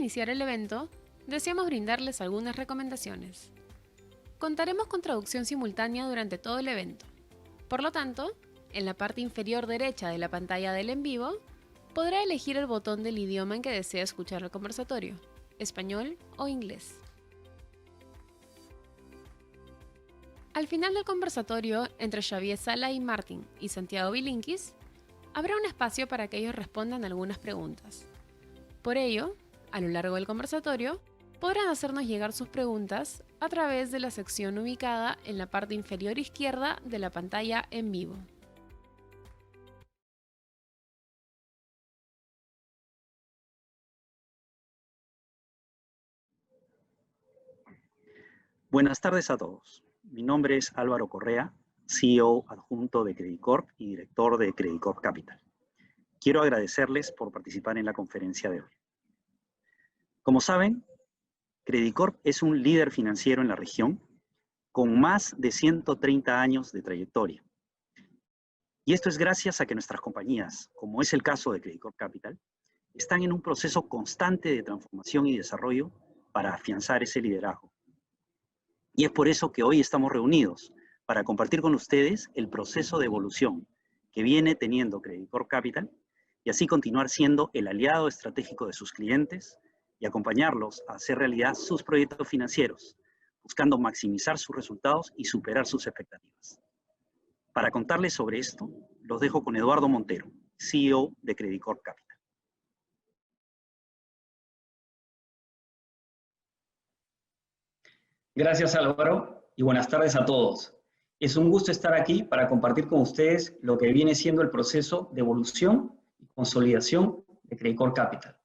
iniciar el evento, deseamos brindarles algunas recomendaciones. Contaremos con traducción simultánea durante todo el evento. Por lo tanto, en la parte inferior derecha de la pantalla del en vivo, podrá elegir el botón del idioma en que desea escuchar el conversatorio, español o inglés. Al final del conversatorio entre Xavier Sala y Martín y Santiago Bilinkis, habrá un espacio para que ellos respondan algunas preguntas. Por ello, a lo largo del conversatorio, podrán hacernos llegar sus preguntas a través de la sección ubicada en la parte inferior izquierda de la pantalla en vivo. Buenas tardes a todos. Mi nombre es Álvaro Correa, CEO adjunto de Credit Corp y director de Credit Corp Capital. Quiero agradecerles por participar en la conferencia de hoy. Como saben, Credit Corp es un líder financiero en la región con más de 130 años de trayectoria. Y esto es gracias a que nuestras compañías, como es el caso de Credit Corp Capital, están en un proceso constante de transformación y desarrollo para afianzar ese liderazgo. Y es por eso que hoy estamos reunidos para compartir con ustedes el proceso de evolución que viene teniendo Credit Corp Capital y así continuar siendo el aliado estratégico de sus clientes y acompañarlos a hacer realidad sus proyectos financieros, buscando maximizar sus resultados y superar sus expectativas. Para contarles sobre esto, los dejo con Eduardo Montero, CEO de Credit Corp Capital. Gracias, Álvaro, y buenas tardes a todos. Es un gusto estar aquí para compartir con ustedes lo que viene siendo el proceso de evolución y consolidación de Credit Corp Capital.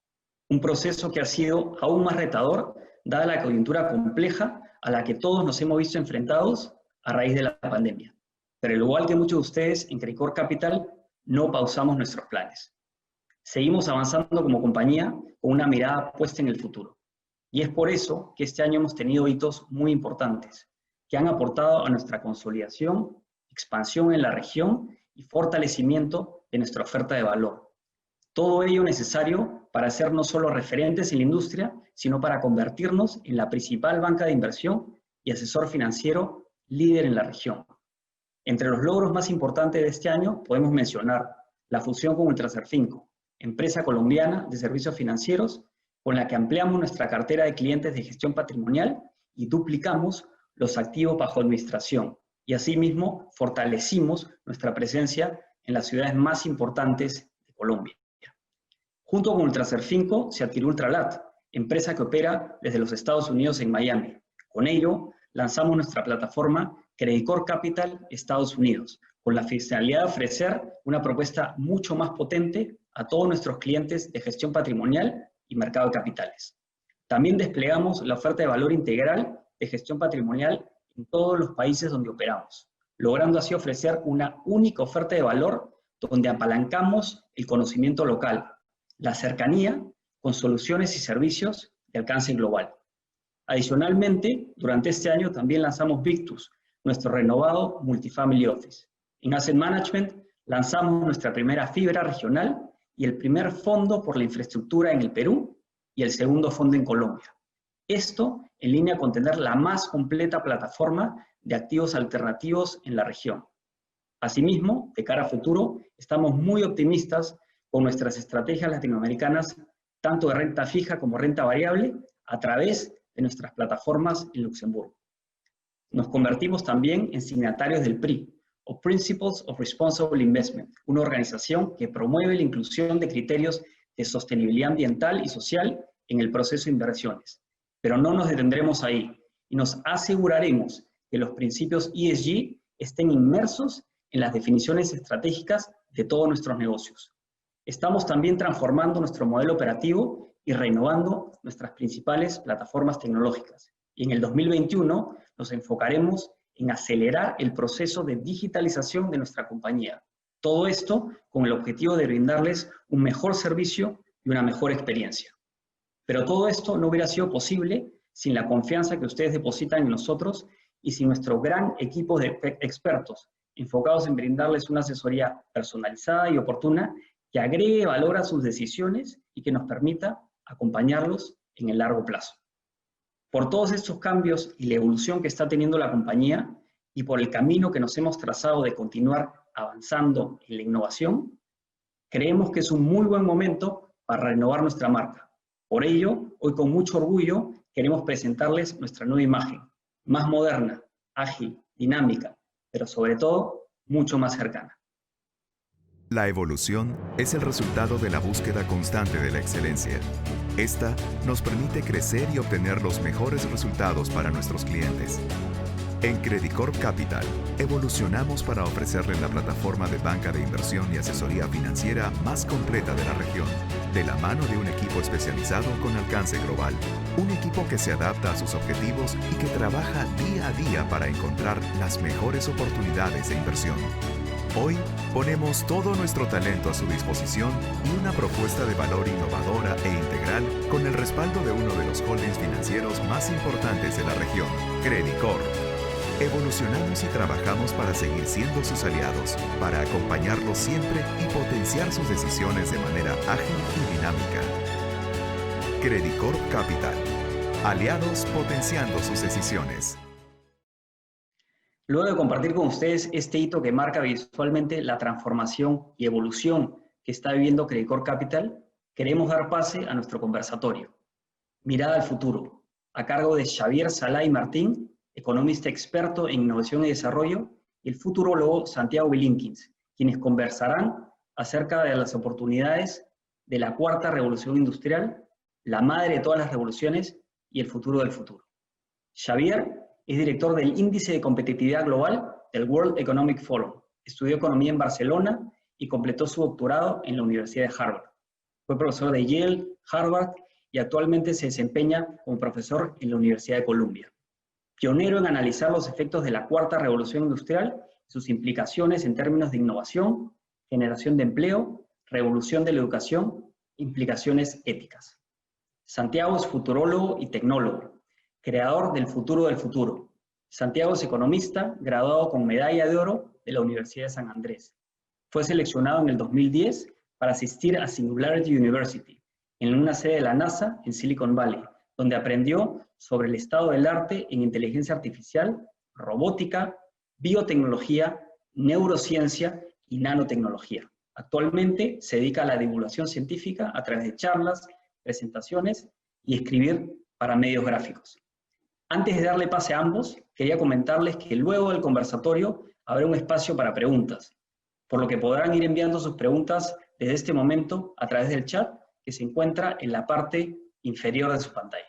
Un proceso que ha sido aún más retador, dada la coyuntura compleja a la que todos nos hemos visto enfrentados a raíz de la pandemia. Pero al igual que muchos de ustedes, en Credit Corp Capital no pausamos nuestros planes. Seguimos avanzando como compañía con una mirada puesta en el futuro. Y es por eso que este año hemos tenido hitos muy importantes, que han aportado a nuestra consolidación, expansión en la región y fortalecimiento de nuestra oferta de valor. Todo ello necesario para ser no solo referentes en la industria, sino para convertirnos en la principal banca de inversión y asesor financiero líder en la región. Entre los logros más importantes de este año podemos mencionar la fusión con Ultraserfinco, empresa colombiana de servicios financieros, con la que ampliamos nuestra cartera de clientes de gestión patrimonial y duplicamos los activos bajo administración. Y asimismo fortalecimos nuestra presencia en las ciudades más importantes de Colombia. Junto con Ultraserfinco se adquirió Ultralat, empresa que opera desde los Estados Unidos en Miami. Con ello, lanzamos nuestra plataforma Credit Corp Capital Estados Unidos, con la finalidad de ofrecer una propuesta mucho más potente a todos nuestros clientes de gestión patrimonial y mercado de capitales. También desplegamos la oferta de valor integral de gestión patrimonial en todos los países donde operamos, logrando así ofrecer una única oferta de valor donde apalancamos el conocimiento local, la cercanía con soluciones y servicios de alcance global. Adicionalmente, durante este año también lanzamos Victus, nuestro renovado Multifamily Office. En Asset Management lanzamos nuestra primera fibra regional y el primer fondo por la infraestructura en el Perú y el segundo fondo en Colombia. Esto en línea con tener la más completa plataforma de activos alternativos en la región. Asimismo, de cara a futuro, estamos muy optimistas con nuestras estrategias latinoamericanas, tanto de renta fija como renta variable, a través de nuestras plataformas en Luxemburgo. Nos convertimos también en signatarios del PRI, o Principles of Responsible Investment, una organización que promueve la inclusión de criterios de sostenibilidad ambiental y social en el proceso de inversiones. Pero no nos detendremos ahí y nos aseguraremos que los principios ESG estén inmersos en las definiciones estratégicas de todos nuestros negocios. Estamos también transformando nuestro modelo operativo y renovando nuestras principales plataformas tecnológicas. Y en el 2021 nos enfocaremos en acelerar el proceso de digitalización de nuestra compañía. Todo esto con el objetivo de brindarles un mejor servicio y una mejor experiencia. Pero todo esto no hubiera sido posible sin la confianza que ustedes depositan en nosotros y sin nuestro gran equipo de expertos enfocados en brindarles una asesoría personalizada y oportuna que agregue valor a sus decisiones y que nos permita acompañarlos en el largo plazo. Por todos estos cambios y la evolución que está teniendo la compañía y por el camino que nos hemos trazado de continuar avanzando en la innovación, creemos que es un muy buen momento para renovar nuestra marca. Por ello, hoy con mucho orgullo queremos presentarles nuestra nueva imagen, más moderna, ágil, dinámica, pero sobre todo, mucho más cercana. La evolución es el resultado de la búsqueda constante de la excelencia. Esta nos permite crecer y obtener los mejores resultados para nuestros clientes. En Credicorp Capital, evolucionamos para ofrecerle la plataforma de banca de inversión y asesoría financiera más completa de la región, de la mano de un equipo especializado con alcance global. Un equipo que se adapta a sus objetivos y que trabaja día a día para encontrar las mejores oportunidades de inversión. Hoy ponemos todo nuestro talento a su disposición y una propuesta de valor innovadora e integral con el respaldo de uno de los holdings financieros más importantes de la región, Credicorp. Evolucionamos y trabajamos para seguir siendo sus aliados, para acompañarlos siempre y potenciar sus decisiones de manera ágil y dinámica. Credicorp Capital. Aliados potenciando sus decisiones. Luego de compartir con ustedes este hito que marca visualmente la transformación y evolución que está viviendo Credicorp Capital, queremos dar pase a nuestro conversatorio. Mirada al futuro, a cargo de Xavier Sala y Martín, economista experto en innovación y desarrollo, y el futurólogo Santiago Bilinkins, quienes conversarán acerca de las oportunidades de la cuarta revolución industrial, la madre de todas las revoluciones y el futuro del futuro. Xavier es director del Índice de Competitividad Global del World Economic Forum. Estudió economía en Barcelona y completó su doctorado en la Universidad de Harvard. Fue profesor de Yale, Harvard y actualmente se desempeña como profesor en la Universidad de Columbia. Pionero en analizar los efectos de la cuarta revolución industrial, sus implicaciones en términos de innovación, generación de empleo, revolución de la educación, implicaciones éticas. Santiago es futurólogo y tecnólogo, creador del futuro del futuro. Santiago es economista, graduado con medalla de oro de la Universidad de San Andrés. Fue seleccionado en el 2010 para asistir a Singularity University, en una sede de la NASA en Silicon Valley, donde aprendió sobre el estado del arte en inteligencia artificial, robótica, biotecnología, neurociencia y nanotecnología. Actualmente se dedica a la divulgación científica a través de charlas, presentaciones y escribir para medios gráficos. Antes de darle pase a ambos, quería comentarles que luego del conversatorio habrá un espacio para preguntas, por lo que podrán ir enviando sus preguntas desde este momento a través del chat que se encuentra en la parte inferior de su pantalla.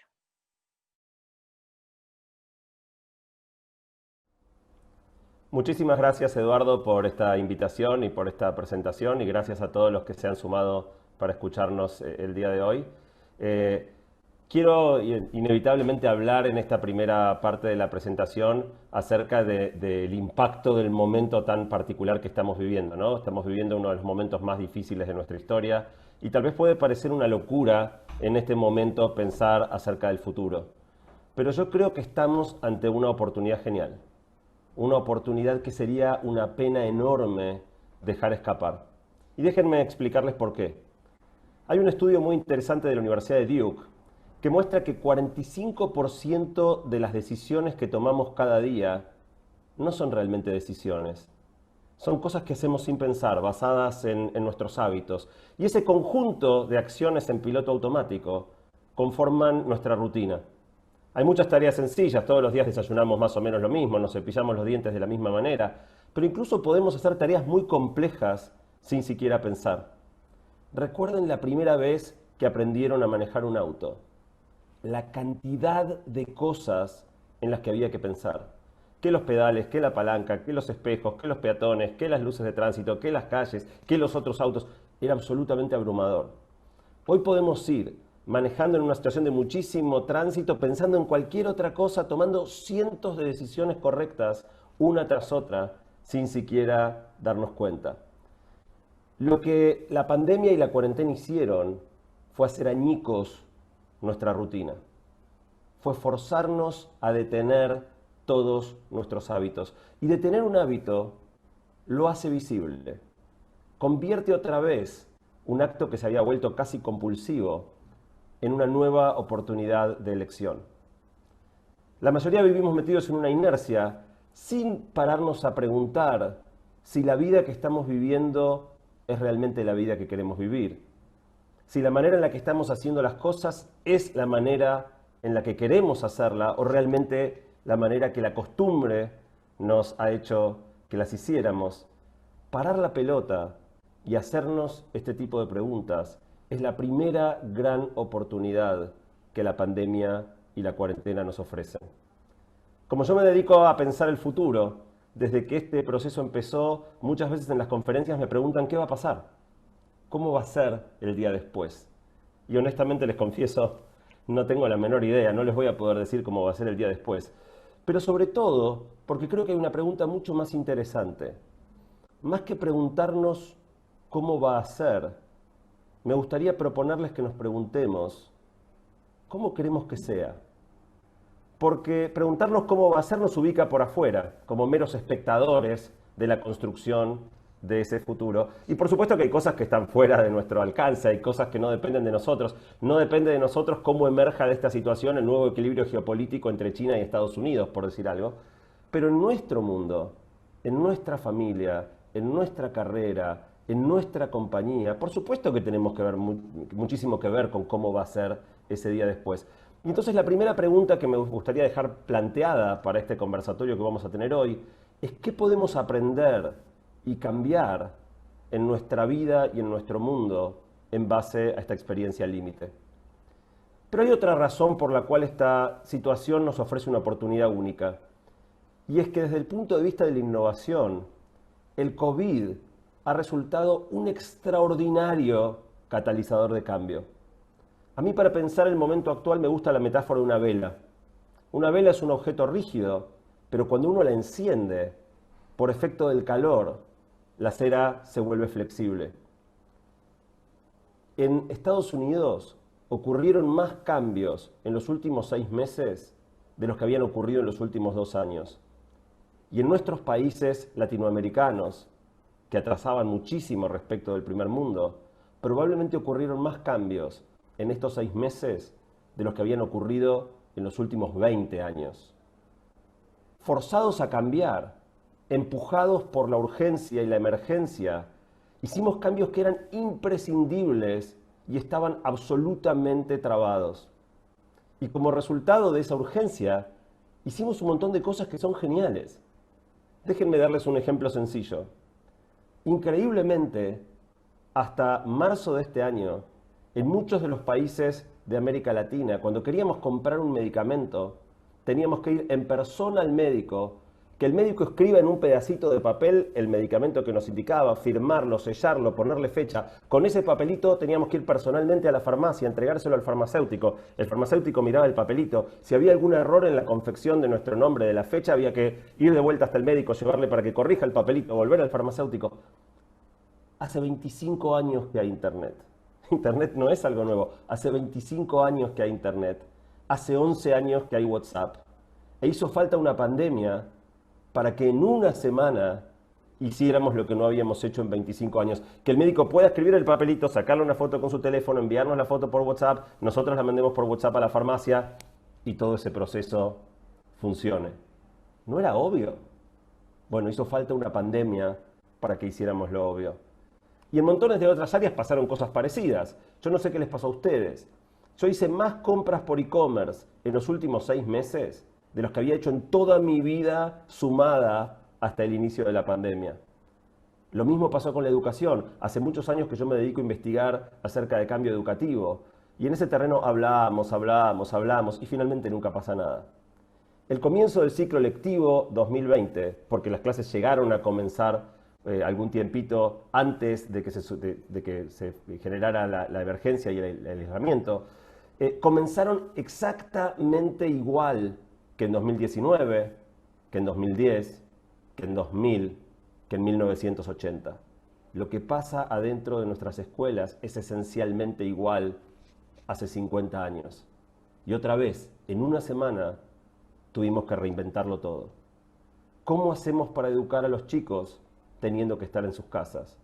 Muchísimas gracias, Eduardo, por esta invitación y por esta presentación, y gracias a todos los que se han sumado para escucharnos el día de hoy. Quiero inevitablemente hablar en esta primera parte de la presentación acerca del impacto del momento tan particular que estamos viviendo, ¿no? Estamos viviendo uno de los momentos más difíciles de nuestra historia y tal vez puede parecer una locura en este momento pensar acerca del futuro. Pero yo creo que estamos ante una oportunidad genial. Una oportunidad que sería una pena enorme dejar escapar. Y déjenme explicarles por qué. Hay un estudio muy interesante de la Universidad de Duke que muestra que 45% de las decisiones que tomamos cada día no son realmente decisiones. Son cosas que hacemos sin pensar, basadas en nuestros hábitos. Y ese conjunto de acciones en piloto automático conforman nuestra rutina. Hay muchas tareas sencillas, todos los días desayunamos más o menos lo mismo, nos cepillamos los dientes de la misma manera, pero incluso podemos hacer tareas muy complejas sin siquiera pensar. ¿Recuerden la primera vez que aprendieron a manejar un auto? La cantidad de cosas en las que había que pensar. Que los pedales, que la palanca, que los espejos, que los peatones, que las luces de tránsito, que las calles, que los otros autos. Era absolutamente abrumador. Hoy podemos ir manejando en una situación de muchísimo tránsito, pensando en cualquier otra cosa, tomando cientos de decisiones correctas, una tras otra, sin siquiera darnos cuenta. Lo que la pandemia y la cuarentena hicieron fue hacer añicos nuestra rutina. Fue forzarnos a detener todos nuestros hábitos. Y detener un hábito lo hace visible. Convierte otra vez un acto que se había vuelto casi compulsivo en una nueva oportunidad de elección. La mayoría vivimos metidos en una inercia sin pararnos a preguntar si la vida que estamos viviendo es realmente la vida que queremos vivir. Si la manera en la que estamos haciendo las cosas es la manera en la que queremos hacerla o realmente la manera que la costumbre nos ha hecho que las hiciéramos. Parar la pelota y hacernos este tipo de preguntas es la primera gran oportunidad que la pandemia y la cuarentena nos ofrecen. Como yo me dedico a pensar el futuro, desde que este proceso empezó, muchas veces en las conferencias me preguntan qué va a pasar, cómo va a ser el día después. Y honestamente les confieso, no tengo la menor idea, no les voy a poder decir cómo va a ser el día después. Pero sobre todo, porque creo que hay una pregunta mucho más interesante. Más que preguntarnos cómo va a ser, me gustaría proponerles que nos preguntemos cómo queremos que sea. Porque preguntarnos cómo va a ser nos ubica por afuera, como meros espectadores de la construcción de ese futuro. Y por supuesto que hay cosas que están fuera de nuestro alcance, hay cosas que no dependen de nosotros. No depende de nosotros cómo emerja de esta situación el nuevo equilibrio geopolítico entre China y Estados Unidos, por decir algo. Pero en nuestro mundo, en nuestra familia, en nuestra carrera, en nuestra compañía, por supuesto que tenemos que ver muchísimo que ver con cómo va a ser ese día después. Y entonces la primera pregunta que me gustaría dejar planteada para este conversatorio que vamos a tener hoy es ¿qué podemos aprender y cambiar en nuestra vida y en nuestro mundo en base a esta experiencia límite? Pero hay otra razón por la cual esta situación nos ofrece una oportunidad única. Y es que desde el punto de vista de la innovación, el COVID ha resultado un extraordinario catalizador de cambio. A mí para pensar el momento actual me gusta la metáfora de una vela. Una vela es un objeto rígido, pero cuando uno la enciende, por efecto del calor, la cera se vuelve flexible. En Estados Unidos ocurrieron más cambios en los últimos 6 meses de los que habían ocurrido en los últimos 2 años. Y en nuestros países latinoamericanos, que atrasaban muchísimo respecto del primer mundo, probablemente ocurrieron más cambios en estos 6 meses de los que habían ocurrido en los últimos 20 años. Forzados a cambiar, empujados por la urgencia y la emergencia, hicimos cambios que eran imprescindibles y estaban absolutamente trabados. Y como resultado de esa urgencia, hicimos un montón de cosas que son geniales. Déjenme darles un ejemplo sencillo. Increíblemente, hasta marzo de este año, en muchos de los países de América Latina, cuando queríamos comprar un medicamento, teníamos que ir en persona al médico, que el médico escriba en un pedacito de papel el medicamento que nos indicaba, firmarlo, sellarlo, ponerle fecha. Con ese papelito teníamos que ir personalmente a la farmacia, entregárselo al farmacéutico. El farmacéutico miraba el papelito. Si había algún error en la confección de nuestro nombre, de la fecha, había que ir de vuelta hasta el médico, llevarle para que corrija el papelito, volver al farmacéutico. Hace 25 años que hay Internet. Internet no es algo nuevo. Hace 25 años que hay Internet. Hace 11 años que hay WhatsApp. E hizo falta una pandemia para que en una semana hiciéramos lo que no habíamos hecho en 25 años. Que el médico pueda escribir el papelito, sacarle una foto con su teléfono, enviarnos la foto por WhatsApp, nosotros la mandemos por WhatsApp a la farmacia y todo ese proceso funcione. ¿No era obvio? Bueno, hizo falta una pandemia para que hiciéramos lo obvio. Y en montones de otras áreas pasaron cosas parecidas. Yo no sé qué les pasó a ustedes. Yo hice más compras por e-commerce en los últimos 6 meses de los que había hecho en toda mi vida sumada hasta el inicio de la pandemia. Lo mismo pasó con la educación. Hace muchos años que yo me dedico a investigar acerca de cambio educativo. Y en ese terreno hablamos y finalmente nunca pasa nada. El comienzo del ciclo lectivo 2020, porque las clases llegaron a comenzar algún tiempito antes de que se generara la emergencia y el aislamiento, comenzaron exactamente igual que en 2019, que en 2010, que en 2000, que en 1980. Lo que pasa adentro de nuestras escuelas es esencialmente igual hace 50 años. Y otra vez, en una semana, tuvimos que reinventarlo todo. ¿Cómo hacemos para educar a los chicos teniendo que estar en sus casas?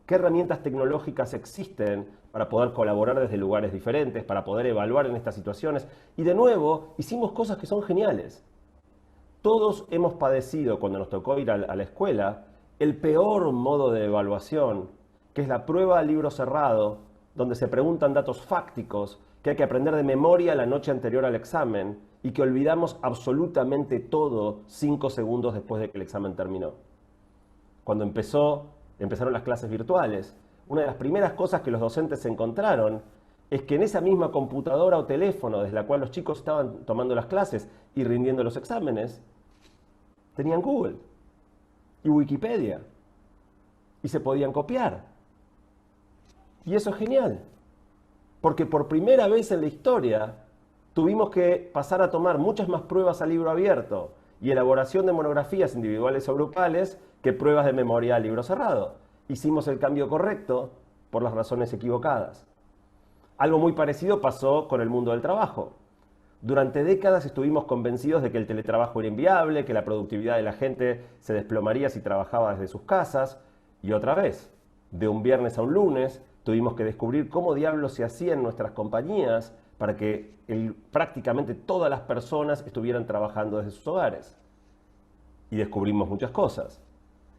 qué herramientas tecnológicas existen para poder colaborar desde lugares diferentes, para poder evaluar en estas situaciones. Y de nuevo, hicimos cosas que son geniales. Todos hemos padecido, cuando nos tocó ir a la escuela, el peor modo de evaluación, que es la prueba a libro cerrado, donde se preguntan datos fácticos que hay que aprender de memoria la noche anterior al examen y que olvidamos absolutamente todo 5 segundos después de que el examen terminó. Cuando empezaron las clases virtuales, una de las primeras cosas que los docentes se encontraron es que en esa misma computadora o teléfono desde la cual los chicos estaban tomando las clases y rindiendo los exámenes, tenían Google y Wikipedia y se podían copiar. Y eso es genial, porque por primera vez en la historia tuvimos que pasar a tomar muchas más pruebas a libro abierto y elaboración de monografías individuales o grupales que pruebas de memoria a libro cerrado. Hicimos el cambio correcto por las razones equivocadas. Algo muy parecido pasó con el mundo del trabajo. Durante décadas estuvimos convencidos de que el teletrabajo era inviable, que la productividad de la gente se desplomaría si trabajaba desde sus casas. Y otra vez, de un viernes a un lunes, tuvimos que descubrir cómo diablos se hacía en nuestras compañías para que prácticamente todas las personas estuvieran trabajando desde sus hogares. Y descubrimos muchas cosas.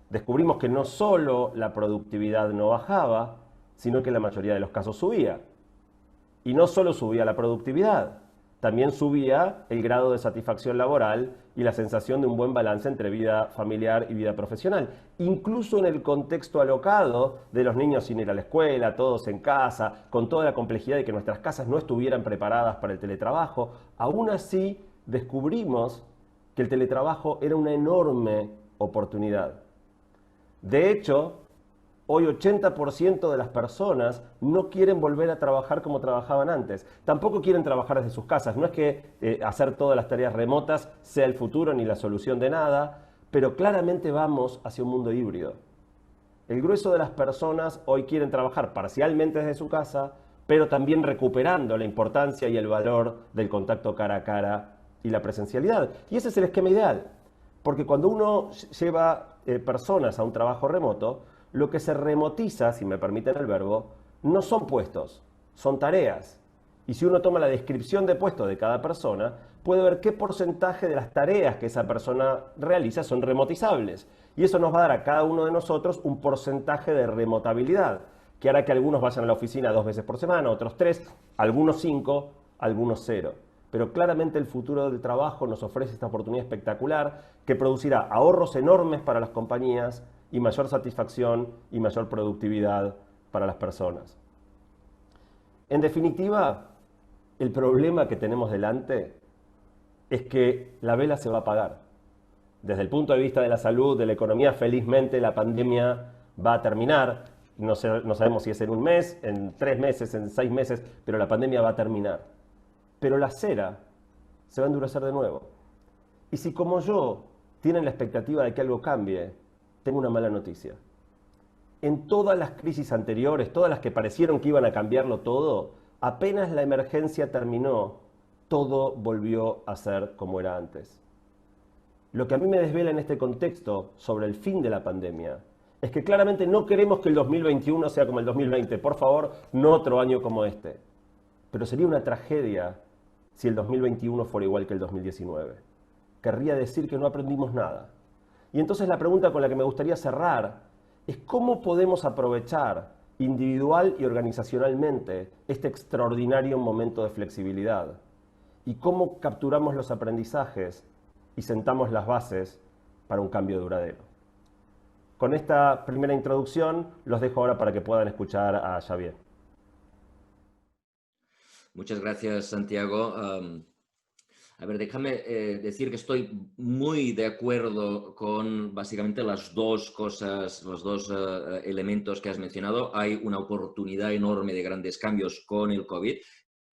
Descubrimos que no solo la productividad no bajaba, sino que en la mayoría de los casos subía. Y no solo subía la productividad, también subía el grado de satisfacción laboral y la sensación de un buen balance entre vida familiar y vida profesional. Incluso en el contexto alocado de los niños sin ir a la escuela, todos en casa, con toda la complejidad de que nuestras casas no estuvieran preparadas para el teletrabajo, aún así descubrimos que el teletrabajo era una enorme oportunidad. De hecho, hoy 80% de las personas no quieren volver a trabajar como trabajaban antes. Tampoco quieren trabajar desde sus casas. No es que hacer todas las tareas remotas sea el futuro ni la solución de nada, pero claramente vamos hacia un mundo híbrido. El grueso de las personas hoy quieren trabajar parcialmente desde su casa, pero también recuperando la importancia y el valor del contacto cara a cara y la presencialidad. Y ese es el esquema ideal, porque cuando uno lleva personas a un trabajo remoto, lo que se remotiza, si me permiten el verbo, no son puestos, son tareas. Y si uno toma la descripción de puesto de cada persona, puede ver qué porcentaje de las tareas que esa persona realiza son remotizables. Y eso nos va a dar a cada uno de nosotros un porcentaje de remotabilidad, que hará que algunos vayan a la oficina 2 veces por semana, otros 3, algunos 5, algunos 0. Pero claramente el futuro del trabajo nos ofrece esta oportunidad espectacular que producirá ahorros enormes para las compañías y mayor satisfacción y mayor productividad para las personas. En definitiva, el problema que tenemos delante es que la vela se va a apagar. Desde el punto de vista de la salud, de la economía, felizmente la pandemia va a terminar. No sabemos si es en 1 mes, en 3 meses, en 6 meses, pero la pandemia va a terminar. Pero la cera se va a endurecer de nuevo. Y si como yo tienen la expectativa de que algo cambie, tengo una mala noticia. En todas las crisis anteriores, todas las que parecieron que iban a cambiarlo todo, apenas la emergencia terminó, todo volvió a ser como era antes. Lo que a mí me desvela en este contexto sobre el fin de la pandemia es que claramente no queremos que el 2021 sea como el 2020. Por favor, no otro año como este. Pero sería una tragedia si el 2021 fuera igual que el 2019. Querría decir que no aprendimos nada. Y entonces la pregunta con la que me gustaría cerrar es cómo podemos aprovechar individual y organizacionalmente este extraordinario momento de flexibilidad y cómo capturamos los aprendizajes y sentamos las bases para un cambio duradero. Con esta primera introducción los dejo ahora para que puedan escuchar a Xavier. Muchas gracias, Santiago. A ver, déjame decir que estoy muy de acuerdo con básicamente las dos cosas, los dos elementos que has mencionado. Hay una oportunidad enorme de grandes cambios con el COVID,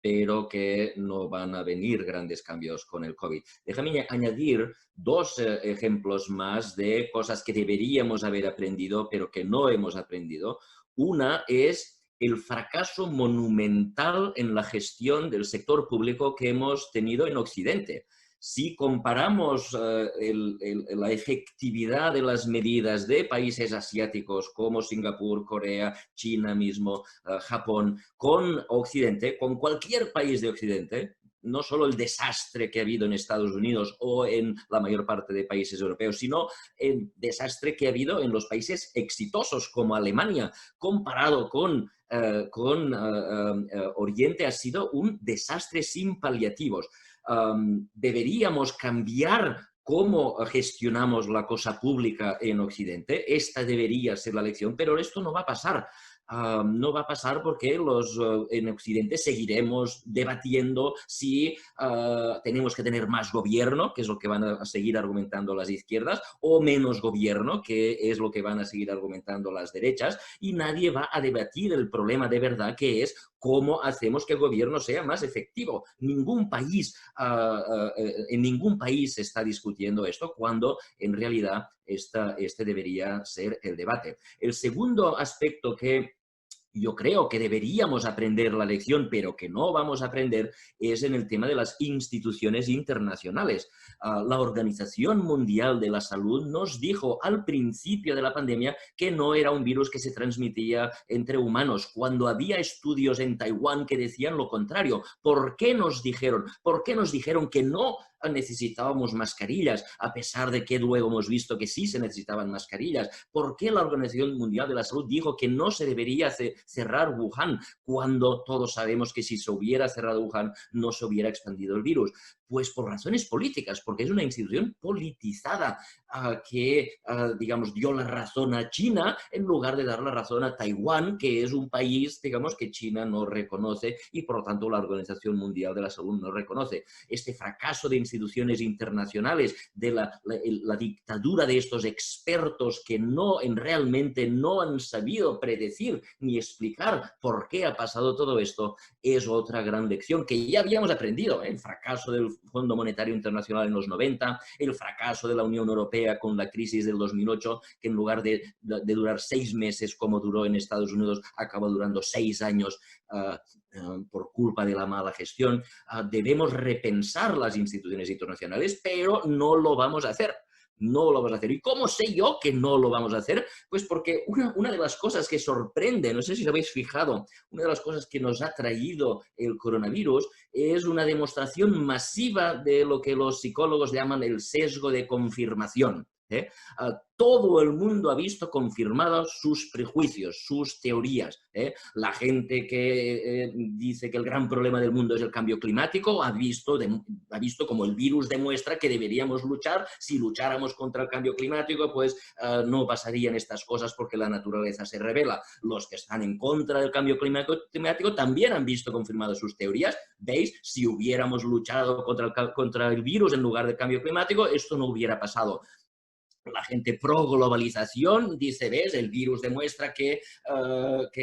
pero que no van a venir grandes cambios con el COVID. Déjame añadir 2 ejemplos más de cosas que deberíamos haber aprendido, pero que no hemos aprendido. Una es el fracaso monumental en la gestión del sector público que hemos tenido en Occidente. si comparamos la efectividad de las medidas de países asiáticos como Singapur, Corea, China mismo, Japón, con Occidente, con cualquier país de Occidente, no solo el desastre que ha habido en Estados Unidos o en la mayor parte de países europeos, sino el desastre que ha habido en los países exitosos como Alemania, comparado con Oriente, ha sido un desastre sin paliativos. Deberíamos cambiar cómo gestionamos la cosa pública en Occidente. Esta debería ser la lección, pero esto no va a pasar. No va a pasar porque en Occidente seguiremos debatiendo si tenemos que tener más gobierno, que es lo que van a seguir argumentando las izquierdas, o menos gobierno, que es lo que van a seguir argumentando las derechas, y nadie va a debatir el problema de verdad, que es cómo hacemos que el gobierno sea más efectivo. En ningún país se está discutiendo esto, cuando en realidad este debería ser el debate. El segundo aspecto que yo creo que deberíamos aprender la lección, pero que no vamos a aprender, es en el tema de las instituciones internacionales. La Organización Mundial de la Salud nos dijo al principio de la pandemia que no era un virus que se transmitía entre humanos, cuando había estudios en Taiwán que decían lo contrario. ¿Por qué nos dijeron? ¿Por qué nos dijeron que no necesitábamos mascarillas, a pesar de que luego hemos visto que sí se necesitaban mascarillas? ¿Por qué la Organización Mundial de la Salud dijo que no se debería cerrar Wuhan, cuando todos sabemos que si se hubiera cerrado Wuhan no se hubiera expandido el virus? Pues por razones políticas, porque es una institución politizada que, digamos, dio la razón a China en lugar de dar la razón a Taiwán, que es un país, digamos, que China no reconoce y por lo tanto la Organización Mundial de la Salud no reconoce. Este fracaso de instituciones internacionales, de la dictadura de estos expertos que realmente no han sabido predecir ni explicar por qué ha pasado todo esto, es otra gran lección que ya habíamos aprendido. El fracaso del Fondo Monetario Internacional en los 90, el fracaso de la Unión Europea con la crisis del 2008, que en lugar de durar 6 meses como duró en Estados Unidos, acabó durando 6 años por culpa de la mala gestión. Debemos repensar las instituciones internacionales, pero no lo vamos a hacer. No lo vamos a hacer. ¿Y cómo sé yo que no lo vamos a hacer? Pues porque una de las cosas que sorprende, no sé si os habéis fijado, una de las cosas que nos ha traído el coronavirus es una demostración masiva de lo que los psicólogos llaman el sesgo de confirmación. Todo el mundo ha visto confirmados sus prejuicios, sus teorías. La gente que dice que el gran problema del mundo es el cambio climático ha visto como el virus demuestra que deberíamos luchar. Si lucháramos contra el cambio climático, pues no pasarían estas cosas porque la naturaleza se revela. Los que están en contra del cambio climático también han visto confirmadas sus teorías. ¿Veis? Si hubiéramos luchado contra el virus en lugar del cambio climático, esto no hubiera pasado. La gente pro-globalización dice, ¿ves? El virus demuestra que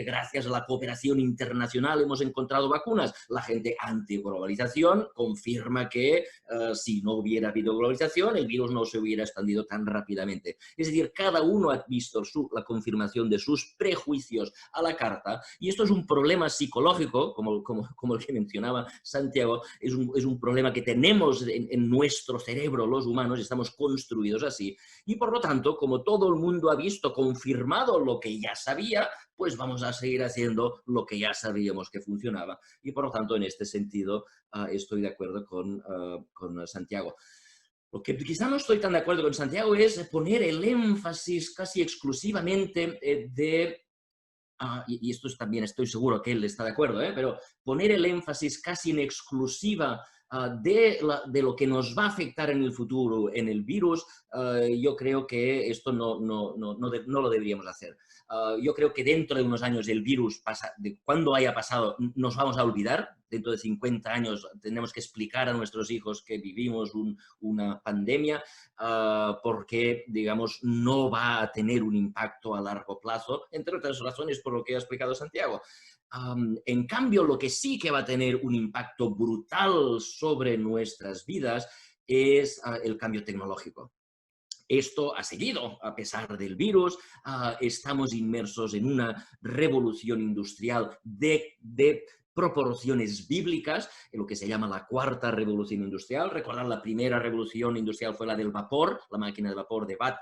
gracias a la cooperación internacional hemos encontrado vacunas. La gente anti-globalización confirma que si no hubiera habido globalización, el virus no se hubiera expandido tan rápidamente. Es decir, cada uno ha visto la confirmación de sus prejuicios a la carta, y esto es un problema psicológico, como el que mencionaba Santiago, es un problema que tenemos en nuestro cerebro los humanos, estamos construidos así. Y por lo tanto, como todo el mundo ha visto confirmado lo que ya sabía, pues vamos a seguir haciendo lo que ya sabíamos que funcionaba. Y por lo tanto, en este sentido, estoy de acuerdo con Santiago. Lo que quizá no estoy tan de acuerdo con Santiago es poner el énfasis casi exclusivamente y esto también estoy seguro que él está de acuerdo, pero poner el énfasis casi en exclusiva de lo que nos va a afectar en el futuro en el virus, yo creo que esto no lo deberíamos hacer. Yo creo que dentro de unos años el virus cuando haya pasado, nos vamos a olvidar. Dentro de 50 años tenemos que explicar a nuestros hijos que vivimos una pandemia porque, digamos, no va a tener un impacto a largo plazo, entre otras razones por lo que ha explicado Santiago. En cambio, lo que sí que va a tener un impacto brutal sobre nuestras vidas es el cambio tecnológico. Esto ha seguido a pesar del virus. Estamos inmersos en una revolución industrial de proporciones bíblicas, en lo que se llama la cuarta revolución industrial. Recordad, la primera revolución industrial fue la del vapor, la máquina de vapor de Watt,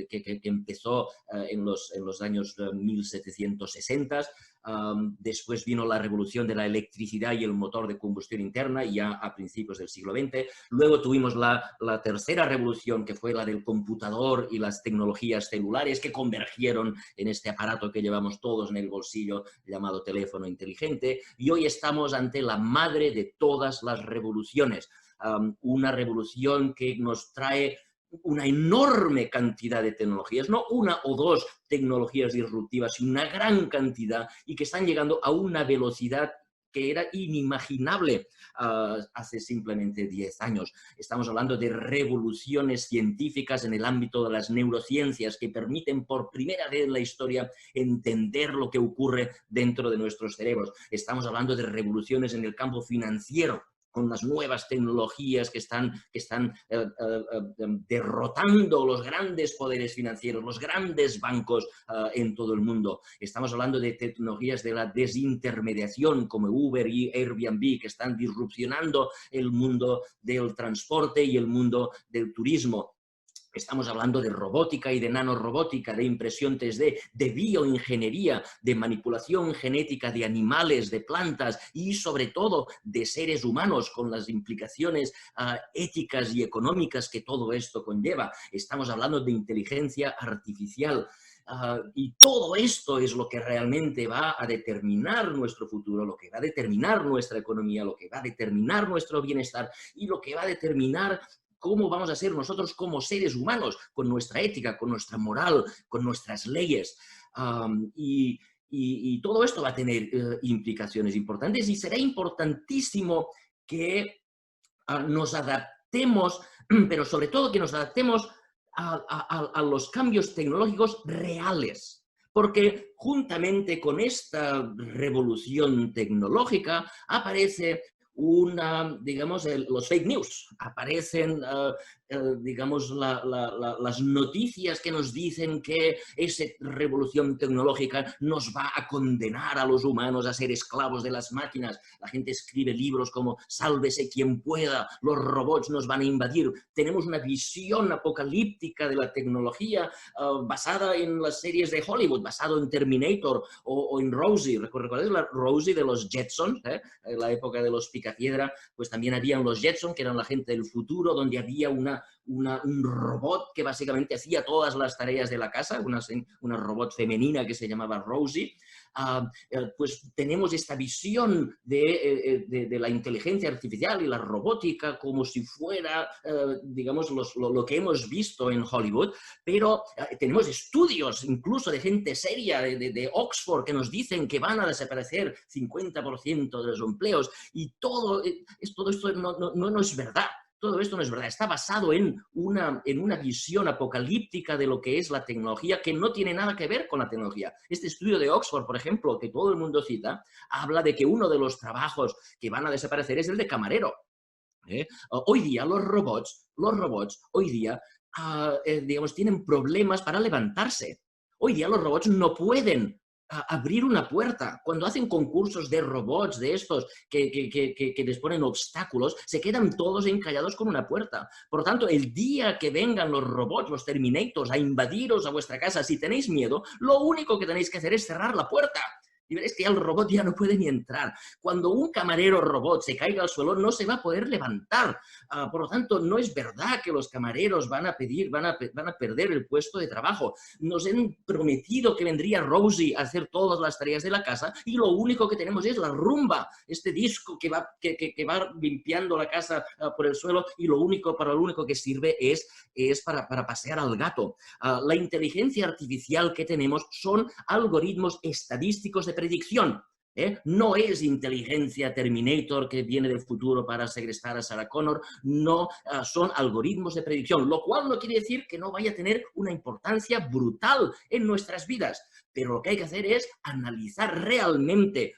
que empezó en los años 1760. Después vino la revolución de la electricidad y el motor de combustión interna, ya a principios del siglo XX. Luego tuvimos la tercera revolución, que fue la del computador y las tecnologías celulares, que convergieron en este aparato que llevamos todos en el bolsillo, llamado teléfono inteligente. Y hoy estamos ante la madre de todas las revoluciones. Una revolución que nos trae una enorme cantidad de tecnologías, no una o dos tecnologías disruptivas, sino una gran cantidad, y que están llegando a una velocidad que era inimaginable hace simplemente 10 años. Estamos hablando de revoluciones científicas en el ámbito de las neurociencias que permiten por primera vez en la historia entender lo que ocurre dentro de nuestros cerebros. Estamos hablando de revoluciones en el campo financiero, con las nuevas tecnologías que están derrotando los grandes poderes financieros, los grandes bancos en todo el mundo. Estamos hablando de tecnologías de la desintermediación como Uber y Airbnb, que están disrupcionando el mundo del transporte y el mundo del turismo. Estamos hablando de robótica y de nanorobótica, de impresión 3D, de bioingeniería, de manipulación genética de animales, de plantas y sobre todo de seres humanos, con las implicaciones éticas y económicas que todo esto conlleva. Estamos hablando de inteligencia artificial. Y todo esto es lo que realmente va a determinar nuestro futuro, lo que va a determinar nuestra economía, lo que va a determinar nuestro bienestar y lo que va a determinar cómo vamos a ser nosotros como seres humanos, con nuestra ética, con nuestra moral, con nuestras leyes. Y todo esto va a tener implicaciones importantes, y será importantísimo que nos adaptemos, pero sobre todo que nos adaptemos a los cambios tecnológicos reales. Porque juntamente con esta revolución tecnológica aparece digamos, los fake news, aparecen, digamos, las noticias que nos dicen que esa revolución tecnológica nos va a condenar a los humanos a ser esclavos de las máquinas. La gente escribe libros como "Sálvese quien pueda", los robots nos van a invadir. Tenemos una visión apocalíptica de la tecnología basada en las series de Hollywood, basado en Terminator o en Rosie. ¿Recordáis la Rosie de los Jetsons? En la época de los Picapiedra, pues también habían los Jetson, que eran la gente del futuro, donde había un robot que básicamente hacía todas las tareas de la casa, una robot femenina que se llamaba Rosie. Pues tenemos esta visión de la inteligencia artificial y la robótica como si fuera, digamos, lo que hemos visto en Hollywood, pero tenemos estudios incluso de gente seria de Oxford que nos dicen que van a desaparecer 50% de los empleos, y todo esto no es verdad. Todo esto no es verdad, está basado en una visión apocalíptica de lo que es la tecnología, que no tiene nada que ver con la tecnología. Este estudio de Oxford, por ejemplo, que todo el mundo cita, habla de que uno de los trabajos que van a desaparecer es el de camarero. Hoy día los robots hoy día, digamos, tienen problemas para levantarse. Hoy día los robots no pueden abrir una puerta. Cuando hacen concursos de robots de estos que les ponen obstáculos, se quedan todos encallados con una puerta. Por lo tanto, el día que vengan los robots, los Terminators, a invadiros a vuestra casa, si tenéis miedo, lo único que tenéis que hacer es cerrar la puerta. Y veréis que ya el robot ya no puede ni entrar. Cuando un camarero robot se caiga al suelo, no se va a poder levantar. Por lo tanto, no es verdad que los camareros van a perder el puesto de trabajo. Nos han prometido que vendría Rosie a hacer todas las tareas de la casa, y lo único que tenemos es la Rumba, este disco que va limpiando la casa por el suelo, y para lo único que sirve es para pasear al gato. La inteligencia artificial que tenemos son algoritmos estadísticos de predicción. No es inteligencia Terminator que viene del futuro para segrestar a Sarah Connor, no, son algoritmos de predicción, lo cual no quiere decir que no vaya a tener una importancia brutal en nuestras vidas, pero lo que hay que hacer es analizar realmente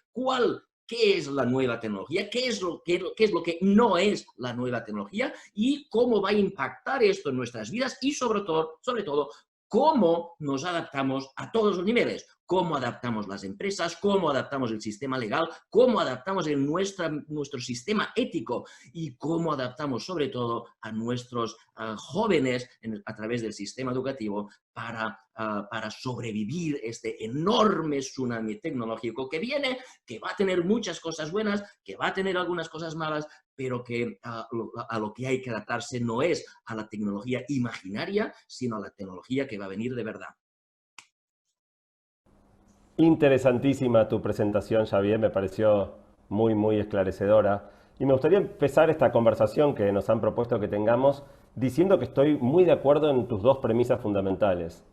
qué es la nueva tecnología, qué es lo que no es la nueva tecnología, y cómo va a impactar esto en nuestras vidas, y sobre todo, cómo nos adaptamos a todos los niveles. cómo adaptamos las empresas, cómo adaptamos el sistema legal, cómo adaptamos nuestro sistema ético y cómo adaptamos sobre todo a nuestros jóvenes a través del sistema educativo para sobrevivir este enorme tsunami tecnológico que viene, que va a tener muchas cosas buenas, que va a tener algunas cosas malas, pero que a lo que hay que adaptarse no es a la tecnología imaginaria, sino a la tecnología que va a venir de verdad. Interesantísima tu presentación, Xavier, me pareció muy, muy esclarecedora. Y me gustaría empezar esta conversación que nos han propuesto que tengamos diciendo que estoy muy de acuerdo en tus dos premisas fundamentales.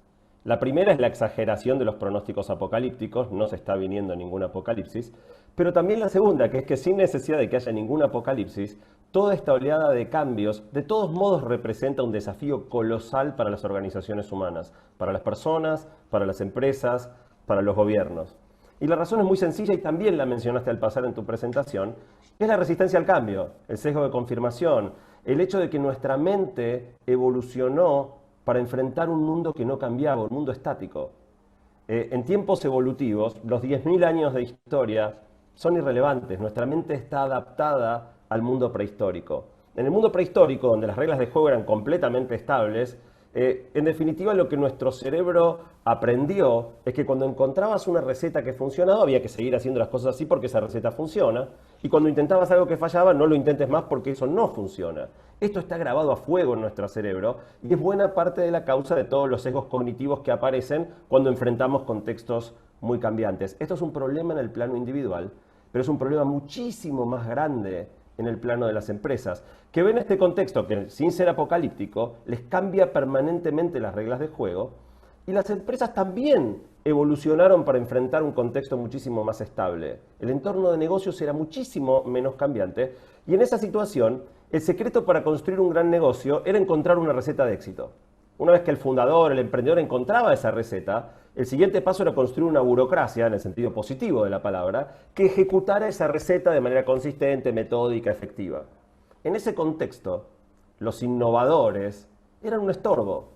La primera es la exageración de los pronósticos apocalípticos, no se está viniendo ningún apocalipsis, pero también la segunda, que es que sin necesidad de que haya ningún apocalipsis, toda esta oleada de cambios de todos modos representa un desafío colosal para las organizaciones humanas, para las personas, para las empresas, para los gobiernos. Y la razón es muy sencilla y también la mencionaste al pasar en tu presentación, que es la resistencia al cambio, el sesgo de confirmación, el hecho de que nuestra mente evolucionó para enfrentar un mundo que no cambiaba, un mundo estático. En tiempos evolutivos, los 10.000 años de historia son irrelevantes. Nuestra mente está adaptada al mundo prehistórico. En el mundo prehistórico, donde las reglas de juego eran completamente estables, en definitiva lo que nuestro cerebro aprendió es que cuando encontrabas una receta que funcionaba, había que seguir haciendo las cosas así porque esa receta funciona. Y cuando intentabas algo que fallaba, no lo intentes más porque eso no funciona. Esto está grabado a fuego en nuestro cerebro y es buena parte de la causa de todos los sesgos cognitivos que aparecen cuando enfrentamos contextos muy cambiantes. Esto es un problema en el plano individual, pero es un problema muchísimo más grande en el plano de las empresas, que ven este contexto que, sin ser apocalíptico, les cambia permanentemente las reglas de juego, y las empresas también evolucionaron para enfrentar un contexto muchísimo más estable. El entorno de negocios era muchísimo menos cambiante, y en esa situación, el secreto para construir un gran negocio era encontrar una receta de éxito. Una vez que el fundador, el emprendedor encontraba esa receta, el siguiente paso era construir una burocracia, en el sentido positivo de la palabra, que ejecutara esa receta de manera consistente, metódica, efectiva. En ese contexto, los innovadores eran un estorbo,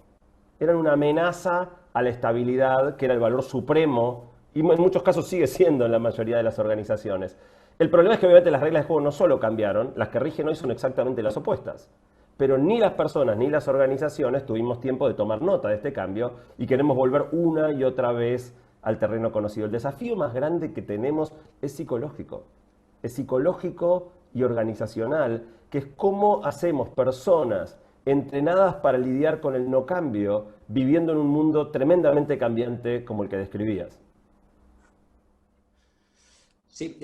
eran una amenaza a la estabilidad, que era el valor supremo, y en muchos casos sigue siendo en la mayoría de las organizaciones. El problema es que obviamente las reglas de juego no solo cambiaron, las que rigen hoy son exactamente las opuestas. Pero ni las personas ni las organizaciones tuvimos tiempo de tomar nota de este cambio y queremos volver una y otra vez al terreno conocido. El desafío más grande que tenemos es psicológico y organizacional, que es cómo hacemos personas entrenadas para lidiar con el no cambio, viviendo en un mundo tremendamente cambiante como el que describías. Sí,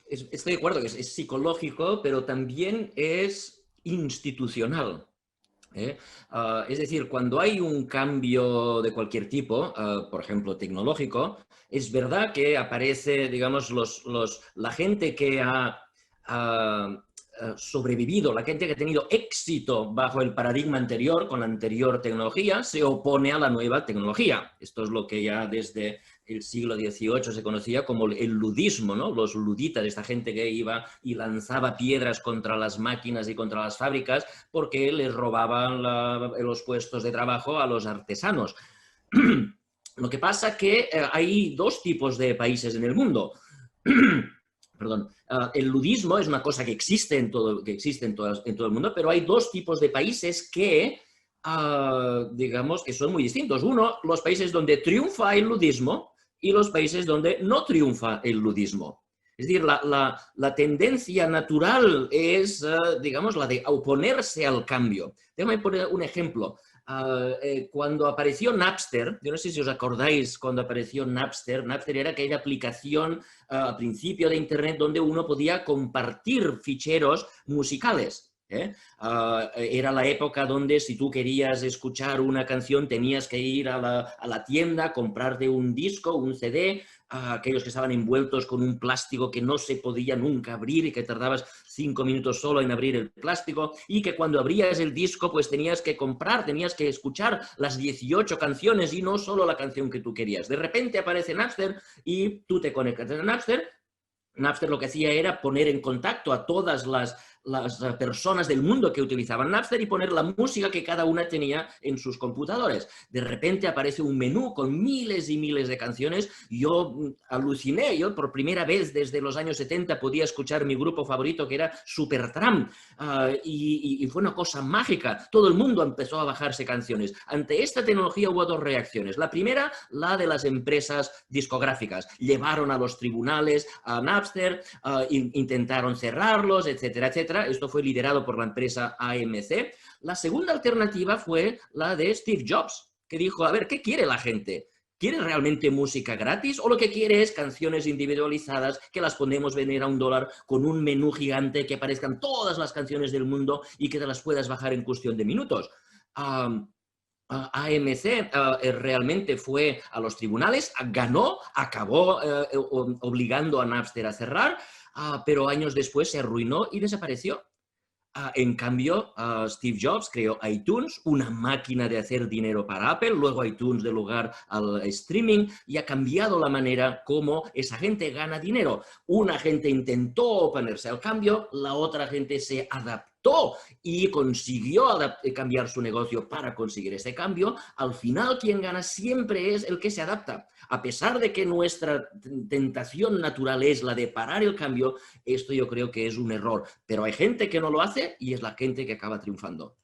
estoy de acuerdo que es psicológico, pero también es institucional. Es decir, cuando hay un cambio de cualquier tipo, por ejemplo, tecnológico, es verdad que aparece, digamos, la gente que ha sobrevivido, la gente que ha tenido éxito bajo el paradigma anterior, con la anterior tecnología, se opone a la nueva tecnología. Esto es lo que ya desde el siglo XVIII se conocía como el ludismo, ¿no? Los luditas, esta gente que iba y lanzaba piedras contra las máquinas y contra las fábricas porque les robaban los puestos de trabajo a los artesanos. Lo que pasa es que hay dos tipos de países en el mundo. Perdón. El ludismo es una cosa que existe en todo el mundo, pero hay dos tipos de países que, digamos, que son muy distintos. Uno, los países donde triunfa el ludismo y los países donde no triunfa el ludismo. Es decir, la tendencia natural es, digamos, la de oponerse al cambio. Déjame poner un ejemplo. Cuando apareció Napster, yo no sé si os acordáis cuando apareció Napster. Napster era aquella aplicación al principio de Internet donde uno podía compartir ficheros musicales. Era la época donde si tú querías escuchar una canción tenías que ir a la tienda, comprarte un disco, un CD, aquellos que estaban envueltos con un plástico que no se podía nunca abrir y que tardabas 5 minutos solo en abrir el plástico, y que cuando abrías el disco pues tenías que escuchar las 18 canciones y no solo la canción que tú querías. De repente aparece Napster y tú te conectas a Napster. Napster lo que hacía era poner en contacto a todas las personas del mundo que utilizaban Napster y poner la música que cada una tenía en sus computadores. De repente aparece un menú con miles y miles de canciones. Yo aluciné, yo por primera vez desde los años 70 podía escuchar mi grupo favorito, que era Supertramp, y fue una cosa mágica. Todo el mundo empezó a bajarse canciones. Ante esta tecnología hubo dos reacciones. La primera, la de las empresas discográficas. Llevaron a los tribunales a Napster, intentaron cerrarlos, etcétera, etcétera. Esto fue liderado por la empresa AMC. La segunda alternativa fue la de Steve Jobs, que dijo, a ver, ¿qué quiere la gente? ¿Quiere realmente música gratis o lo que quiere es canciones individualizadas que las podemos vender a $1 con un menú gigante que aparezcan todas las canciones del mundo y que te las puedas bajar en cuestión de minutos? AMC realmente fue a los tribunales, ganó, acabó obligando a Napster a cerrar, pero años después se arruinó y desapareció. En cambio, Steve Jobs creó iTunes, una máquina de hacer dinero para Apple, luego iTunes dio lugar al streaming y ha cambiado la manera como esa gente gana dinero. Una gente intentó oponerse al cambio, la otra gente se adaptó y consiguió cambiar su negocio para conseguir ese cambio. Al final, quien gana siempre es el que se adapta. A pesar de que nuestra tentación natural es la de parar el cambio, esto yo creo que es un error. Pero hay gente que no lo hace y es la gente que acaba triunfando.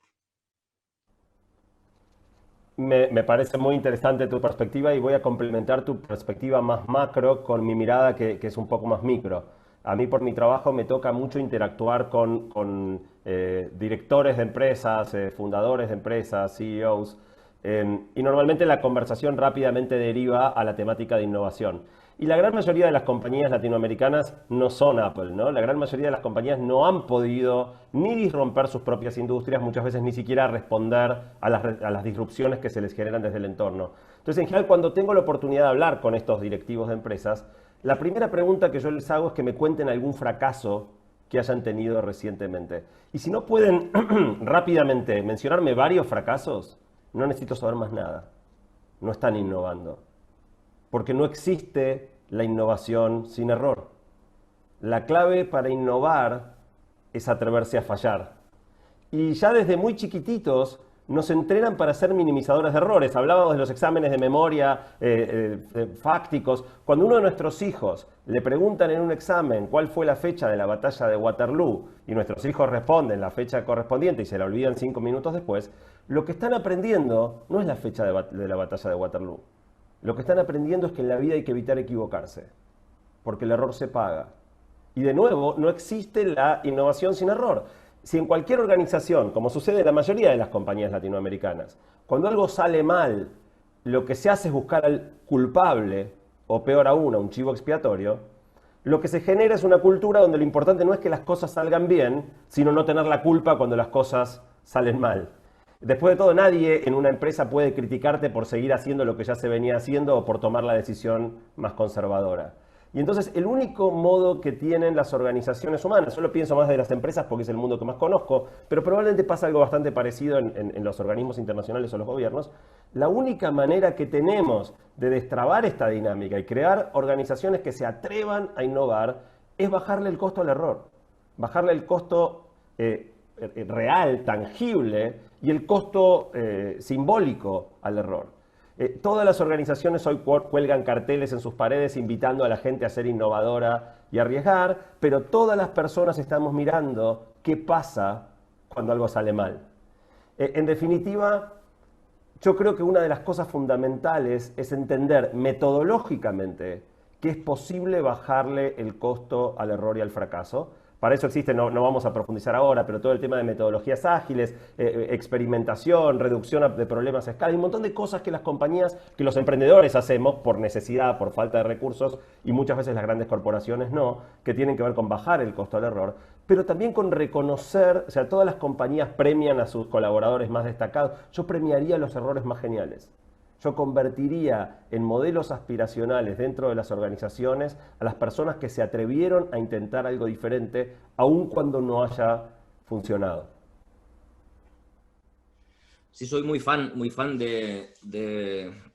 Me parece muy interesante tu perspectiva y voy a complementar tu perspectiva más macro con mi mirada que es un poco más micro. A mí por mi trabajo me toca mucho interactuar con directores de empresas, fundadores de empresas, CEOs, y normalmente la conversación rápidamente deriva a la temática de innovación. Y la gran mayoría de las compañías latinoamericanas no son Apple, ¿no? La gran mayoría de las compañías no han podido ni disromper sus propias industrias, muchas veces ni siquiera responder a las disrupciones que se les generan desde el entorno. Entonces, en general, cuando tengo la oportunidad de hablar con estos directivos de empresas, la primera pregunta que yo les hago es que me cuenten algún fracaso que hayan tenido recientemente. Y si no pueden rápidamente mencionarme varios fracasos, no necesito saber más nada. No están innovando. Porque no existe la innovación sin error. La clave para innovar es atreverse a fallar. Y ya desde muy chiquititos nos entrenan para ser minimizadores de errores. Hablábamos de los exámenes de memoria fácticos. Cuando uno de nuestros hijos le preguntan en un examen cuál fue la fecha de la batalla de Waterloo y nuestros hijos responden la fecha correspondiente y se la olvidan 5 minutos después, lo que están aprendiendo no es la fecha de la batalla de Waterloo. Lo que están aprendiendo es que en la vida hay que evitar equivocarse, porque el error se paga. Y de nuevo, no existe la innovación sin error. Si en cualquier organización, como sucede en la mayoría de las compañías latinoamericanas, cuando algo sale mal, lo que se hace es buscar al culpable, o peor aún, a un chivo expiatorio, lo que se genera es una cultura donde lo importante no es que las cosas salgan bien, sino no tener la culpa cuando las cosas salen mal. Después de todo, nadie en una empresa puede criticarte por seguir haciendo lo que ya se venía haciendo o por tomar la decisión más conservadora. Y entonces el único modo que tienen las organizaciones humanas, yo lo pienso más de las empresas porque es el mundo que más conozco, pero probablemente pasa algo bastante parecido en los organismos internacionales o los gobiernos, la única manera que tenemos de destrabar esta dinámica y crear organizaciones que se atrevan a innovar es bajarle el costo al error, bajarle el costo real, tangible, y el costo simbólico al error. Todas las organizaciones hoy cuelgan carteles en sus paredes invitando a la gente a ser innovadora y arriesgar, pero todas las personas estamos mirando qué pasa cuando algo sale mal. En definitiva, yo creo que una de las cosas fundamentales es entender metodológicamente que es posible bajarle el costo al error y al fracaso. Para eso existe, no vamos a profundizar ahora, pero todo el tema de metodologías ágiles, experimentación, reducción de problemas a escala, y un montón de cosas que las compañías, que los emprendedores hacemos por necesidad, por falta de recursos, y muchas veces las grandes corporaciones no, que tienen que ver con bajar el costo del error, pero también con reconocer, o sea, todas las compañías premian a sus colaboradores más destacados. Yo premiaría los errores más geniales. Yo convertiría en modelos aspiracionales dentro de las organizaciones a las personas que se atrevieron a intentar algo diferente, aun cuando no haya funcionado. Sí, soy muy fan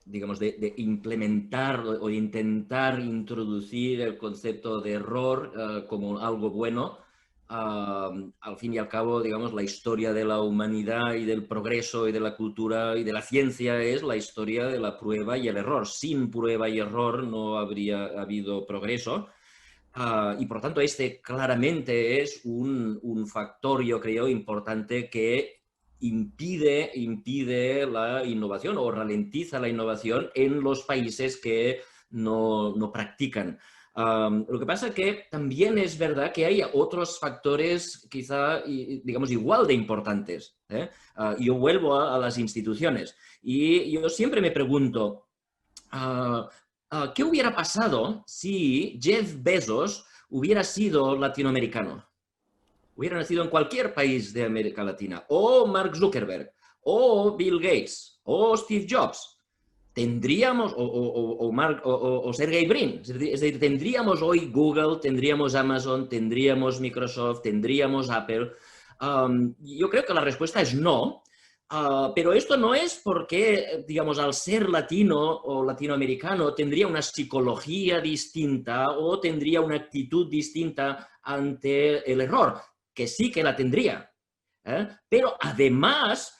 digamos, de implementar o de intentar introducir el concepto de error como algo bueno. al fin y al cabo, digamos, la historia de la humanidad y del progreso y de la cultura y de la ciencia es la historia de la prueba y el error. Sin prueba y error no habría habido progreso. Y por tanto, este claramente es un factor, yo creo, importante que impide la innovación o ralentiza la innovación en los países que no practican. Lo que pasa es que también es verdad que hay otros factores quizá, digamos, igual de importantes. Yo vuelvo a las instituciones y yo siempre me pregunto, ¿qué hubiera pasado si Jeff Bezos hubiera sido latinoamericano? Hubiera nacido en cualquier país de América Latina, o Mark Zuckerberg, o Bill Gates, o Steve Jobs. Tendríamos, o Sergey Brin, es decir, tendríamos hoy Google, tendríamos Amazon, tendríamos Microsoft, tendríamos Apple. Yo creo que la respuesta es no, pero esto no es porque, digamos, al ser latino o latinoamericano tendría una psicología distinta o tendría una actitud distinta ante el error, que sí que la tendría. Pero además,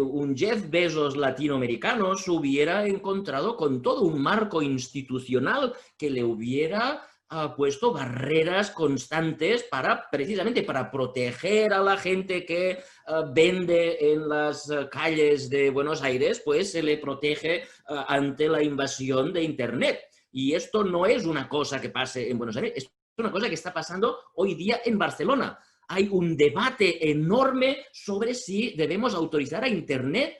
un Jeff Bezos latinoamericano se hubiera encontrado con todo un marco institucional que le hubiera puesto barreras constantes precisamente para proteger a la gente que vende en las calles de Buenos Aires, pues se le protege ante la invasión de Internet. Y esto no es una cosa que pase en Buenos Aires, es una cosa que está pasando hoy día en Barcelona. Hay un debate enorme sobre si debemos autorizar a Internet,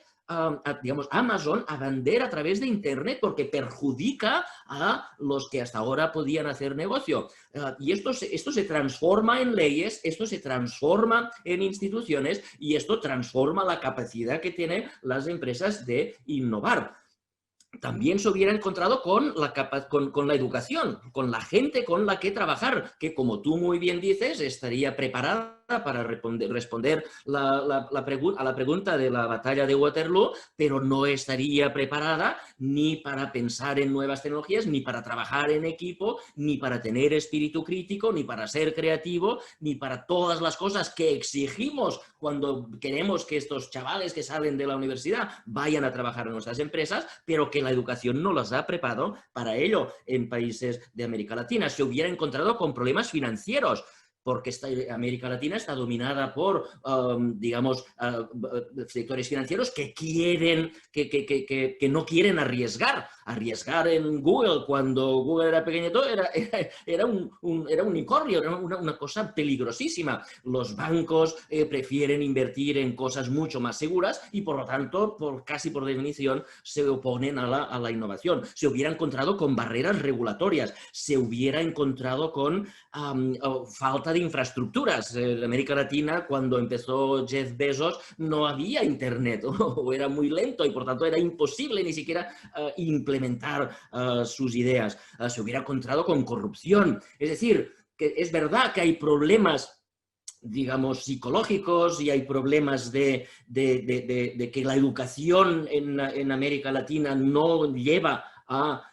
digamos, Amazon a vender a través de Internet porque perjudica a los que hasta ahora podían hacer negocio. Y esto se transforma en leyes, esto se transforma en instituciones y esto transforma la capacidad que tienen las empresas de innovar. También se hubiera encontrado con la educación, con la gente con la que trabajar, que como tú muy bien dices, estaría preparada para responder a la pregunta de la batalla de Waterloo, pero no estaría preparada ni para pensar en nuevas tecnologías, ni para trabajar en equipo, ni para tener espíritu crítico, ni para ser creativo, ni para todas las cosas que exigimos cuando queremos que estos chavales que salen de la universidad vayan a trabajar en nuestras empresas, pero que la educación no los ha preparado para ello en países de América Latina. Se hubiera encontrado con problemas financieros, porque América Latina está dominada por, digamos, sectores financieros que no quieren arriesgar en Google. Cuando Google era pequeñito era un unicornio, era una cosa peligrosísima. Los bancos prefieren invertir en cosas mucho más seguras y, por lo tanto, casi por definición, se oponen a la innovación. Se hubiera encontrado con barreras regulatorias, se hubiera encontrado con falta de infraestructuras. En América Latina, cuando empezó Jeff Bezos, no había internet o era muy lento y por tanto era imposible ni siquiera implementar sus ideas. Se hubiera encontrado con corrupción. Es decir, que es verdad que hay problemas, digamos, psicológicos y hay problemas de que la educación en América Latina no lleva a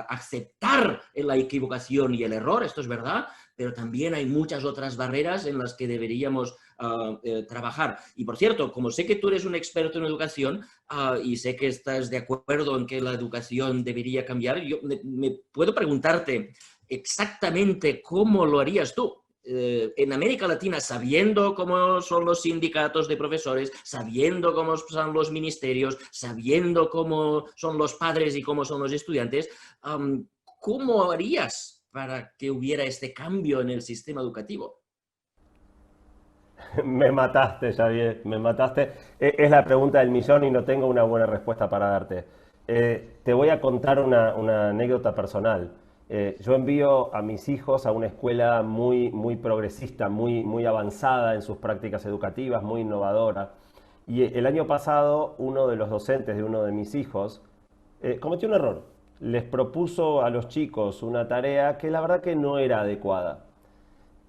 aceptar la equivocación y el error, esto es verdad, pero también hay muchas otras barreras en las que deberíamos trabajar. Y por cierto, como sé que tú eres un experto en educación y sé que estás de acuerdo en que la educación debería cambiar, yo me puedo preguntarte exactamente cómo lo harías tú. En América Latina, sabiendo cómo son los sindicatos de profesores, sabiendo cómo son los ministerios, sabiendo cómo son los padres y cómo son los estudiantes, ¿cómo harías para que hubiera este cambio en el sistema educativo? Me mataste, Xavier, me mataste. Es la pregunta del millón y no tengo una buena respuesta para darte. Te voy a contar una anécdota personal. Yo envío a mis hijos a una escuela muy progresista, muy avanzada en sus prácticas educativas, muy innovadora. Y el año pasado, uno de los docentes de uno de mis hijos cometió un error. Les propuso a los chicos una tarea que la verdad que no era adecuada.